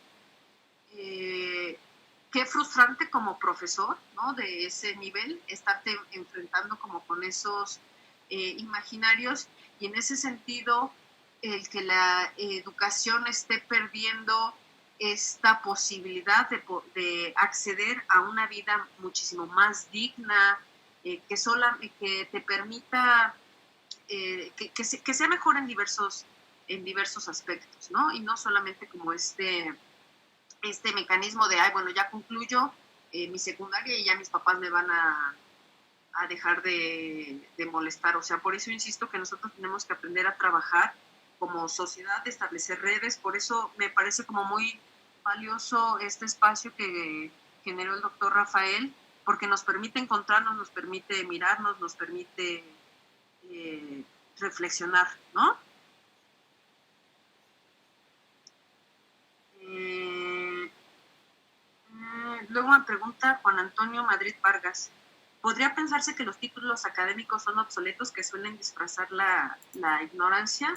qué frustrante como profesor, ¿no? De ese nivel, estarte enfrentando como con esos imaginarios, y en ese sentido, el que la educación esté perdiendo esta posibilidad de acceder a una vida muchísimo más digna, que te permita que sea mejor en diversos aspectos, ¿no? Y no solamente como este mecanismo de, ay, bueno, ya concluyo mi secundaria y ya mis papás me van a dejar de molestar. O sea, por eso insisto que nosotros tenemos que aprender a trabajar como sociedad, establecer redes. Por eso me parece como muy valioso este espacio que generó el doctor Rafael, porque nos permite encontrarnos, nos permite mirarnos, nos permite reflexionar, ¿no? Luego me pregunta Juan Antonio Madrid Vargas, ¿podría pensarse que los títulos académicos son obsoletos que suelen disfrazar la ignorancia?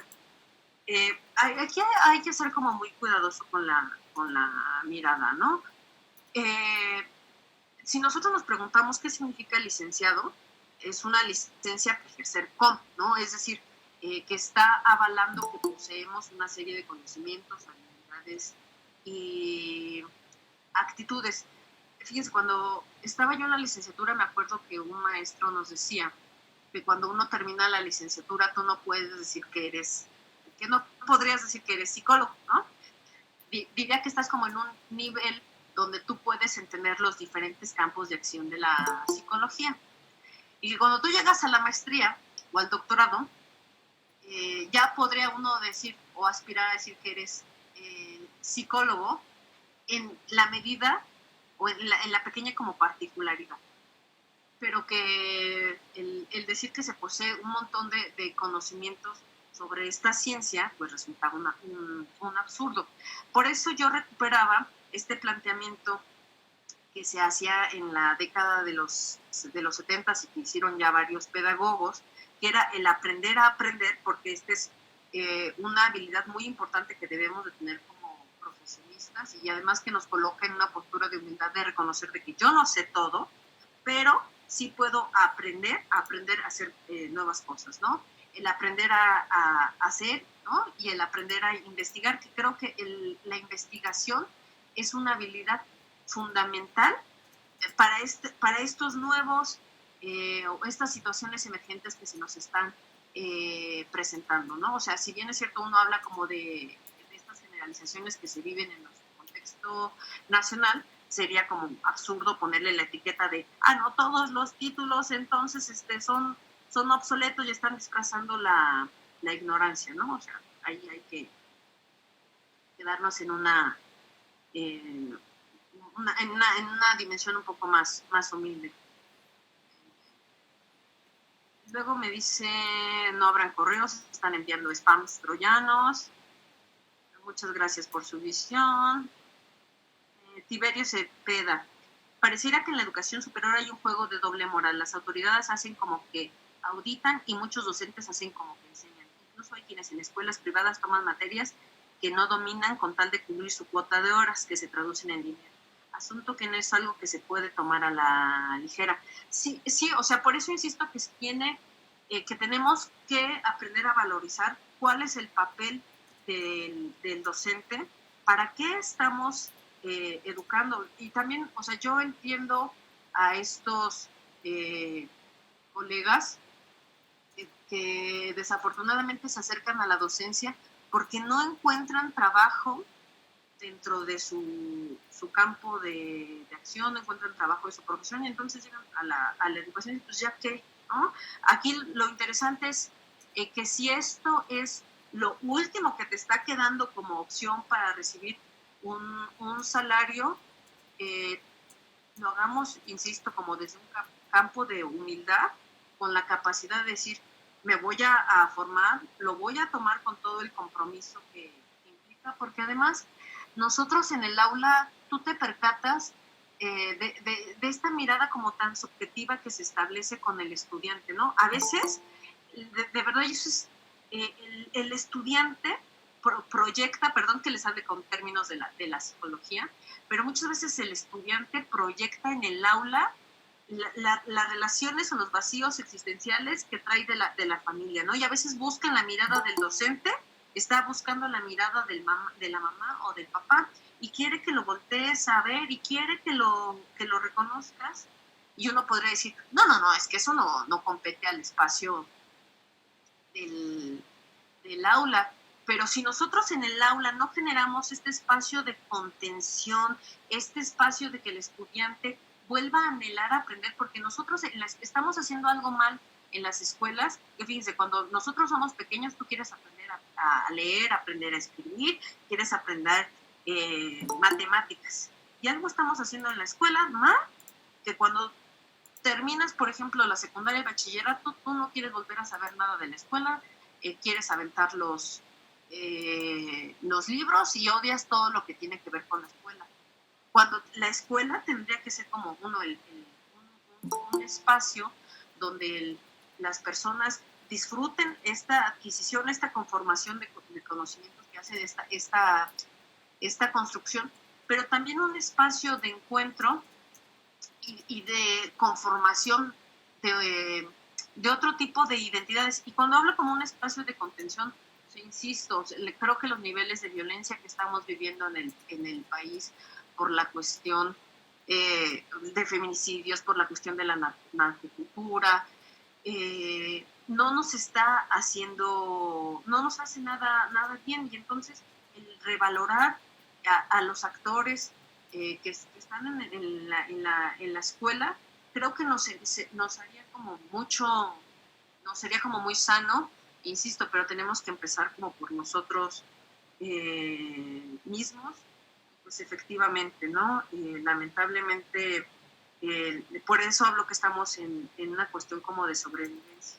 Aquí hay que ser como muy cuidadoso con la mirada, ¿no? Si nosotros nos preguntamos qué significa licenciado, es una licencia para ejercer con, ¿no? Es decir, que está avalando que poseemos una serie de conocimientos, habilidades y actitudes. Fíjense, cuando estaba yo en la licenciatura, me acuerdo que un maestro nos decía que cuando uno termina la licenciatura, tú no puedes decir que no podrías decir que eres psicólogo, ¿no? Diría que estás como en un nivel donde tú puedes entender los diferentes campos de acción de la psicología. Y cuando tú llegas a la maestría o al doctorado, ya podría uno decir o aspirar a decir que eres psicólogo en la medida o en la pequeña como particularidad. Pero que el decir que se posee un montón de conocimientos sobre esta ciencia, pues resultaba un absurdo. Por eso yo recuperaba este planteamiento que se hacía en la década de los 70 y que hicieron ya varios pedagogos, que era el aprender a aprender, porque esta es una habilidad muy importante que debemos de tener como profesionistas, y además que nos coloca en una postura de humildad de reconocer de que yo no sé todo, pero sí puedo aprender a hacer nuevas cosas, ¿no? El aprender a hacer, ¿no? Y el aprender a investigar, que creo que la investigación es una habilidad fundamental para estos nuevos o estas situaciones emergentes que se nos están presentando, ¿no? O sea, si bien es cierto, uno habla como de estas generalizaciones que se viven en nuestro contexto nacional, sería como absurdo ponerle la etiqueta de, no, todos los títulos entonces son obsoletos y están disfrazando la ignorancia, ¿no? O sea, ahí hay que quedarnos en una dimensión un poco más humilde. Luego me dice, no habrán correos, están enviando spams troyanos. Muchas gracias por su visión. Tiberio Cepeda, pareciera que en la educación superior hay un juego de doble moral. Las autoridades hacen como que auditan y muchos docentes hacen como que enseñan. Incluso hay quienes en escuelas privadas toman materias que no dominan con tal de cubrir su cuota de horas que se traducen en dinero. Asunto que no es algo que se puede tomar a la ligera. Sí, o sea, por eso insisto que que tenemos que aprender a valorizar cuál es el papel del docente, para qué estamos educando. Y también, o sea, yo entiendo a estos colegas
que desafortunadamente se acercan a la docencia porque no encuentran trabajo dentro de su campo de acción, no encuentran trabajo de su profesión y entonces llegan a la educación y pues ya que, ¿no? Aquí lo interesante es que si esto es lo último que te está quedando como opción para recibir un salario, lo hagamos, insisto, como desde un campo de humildad, con la capacidad de decir, me voy a formar, lo voy a tomar con todo el compromiso que implica, porque además nosotros en el aula, tú te percatas de esta mirada como tan subjetiva que se establece con el estudiante, ¿no? A veces, de verdad, eso es, el estudiante proyecta, perdón que les hable con términos de la psicología, pero muchas veces el estudiante proyecta en el aula las relaciones o los vacíos existenciales que trae de la familia, ¿no? Y a veces buscan la mirada del docente, está buscando la mirada de la mamá o del papá y quiere que lo voltees a ver y quiere que lo reconozcas. Y uno podría decir, no, es que eso no compete al espacio del aula. Pero si nosotros en el aula no generamos este espacio de contención, este espacio de que el estudiante vuelva a anhelar a aprender, porque nosotros estamos haciendo algo mal en las escuelas, que fíjense, cuando nosotros somos pequeños, tú quieres aprender a leer, aprender a escribir, quieres aprender matemáticas. Y algo estamos haciendo en la escuela, ¿no? Que cuando terminas, por ejemplo, la secundaria y bachillerato, tú no quieres volver a saber nada de la escuela, quieres aventar los libros y odias todo lo que tiene que ver con la escuela. Cuando la escuela tendría que ser como un espacio donde las personas disfruten esta adquisición, esta conformación de conocimientos que hace esta construcción, pero también un espacio de encuentro y de conformación de otro tipo de identidades. Y cuando hablo como un espacio de contención, insisto, creo que los niveles de violencia que estamos viviendo en el país por la cuestión de feminicidios, por la cuestión de la narcocultura, no nos está haciendo, no nos hace nada bien. Y entonces el revalorar a los actores que están en la escuela, creo que nos haría como mucho, nos sería como muy sano, insisto, pero tenemos que empezar como por nosotros mismos, pues efectivamente, ¿no? Lamentablemente, por eso hablo que estamos en una cuestión como de sobrevivencia.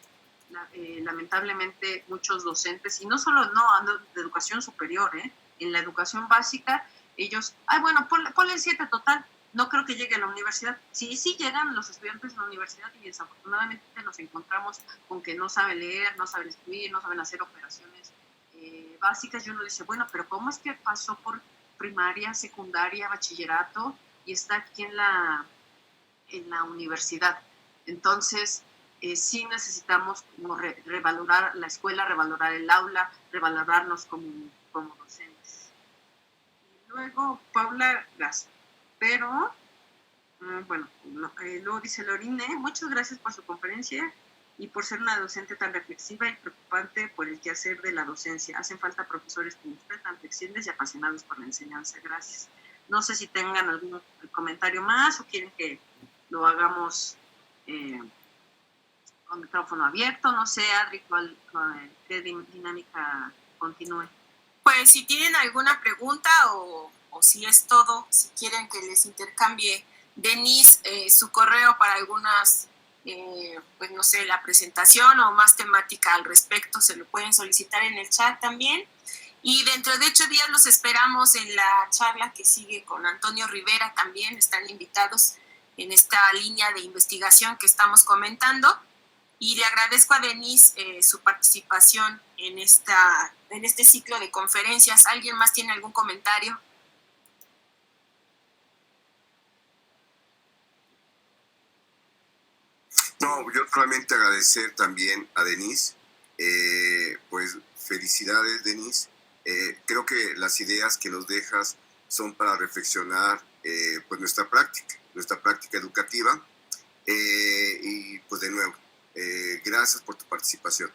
Lamentablemente muchos docentes, y no solo de educación superior, en la educación básica, ellos, bueno, ponle el 7 total, no creo que llegue a la universidad. Sí llegan los estudiantes a la universidad y desafortunadamente nos encontramos con que no saben leer, no saben escribir, no saben hacer operaciones básicas, y uno dice, bueno, pero ¿cómo es que pasó por primaria, secundaria, bachillerato y está aquí en la universidad? Entonces, sí necesitamos como revalorar la escuela, revalorar el aula, revalorarnos como docentes. Y luego, Paula Gaspero, bueno, luego dice Lorine, muchas gracias por su conferencia y por ser una docente tan reflexiva y preocupante por el quehacer de la docencia. Hacen falta profesores como usted, tan flexibles y apasionados por la enseñanza. Gracias. No sé si tengan algún comentario más o quieren que lo hagamos con micrófono abierto. No sé, Adri, ¿qué dinámica continúe?
Pues si tienen alguna pregunta o si es todo, si quieren que les intercambie Denise su correo para algunas, pues no sé, la presentación o más temática al respecto, se lo pueden solicitar en el chat también. Y dentro de 8 días los esperamos en la charla que sigue con Antonio Rivera también. Están invitados en esta línea de investigación que estamos comentando. Y le agradezco a Denise su participación en este ciclo de conferencias. ¿Alguien más tiene algún comentario?
No, yo solamente agradecer también a Denise, pues felicidades Denise, creo que las ideas que nos dejas son para reflexionar pues nuestra práctica educativa y pues de nuevo, Gracias por tu participación.